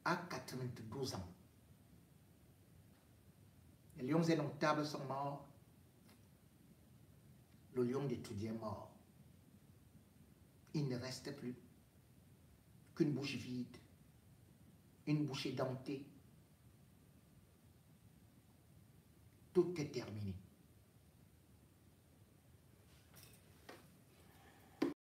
a 92 ans. Les lions indomptables sont morts. Le lion de Toudi est mort. Il ne reste plus qu'une bouche vide, une bouche édentée. Tout est terminé.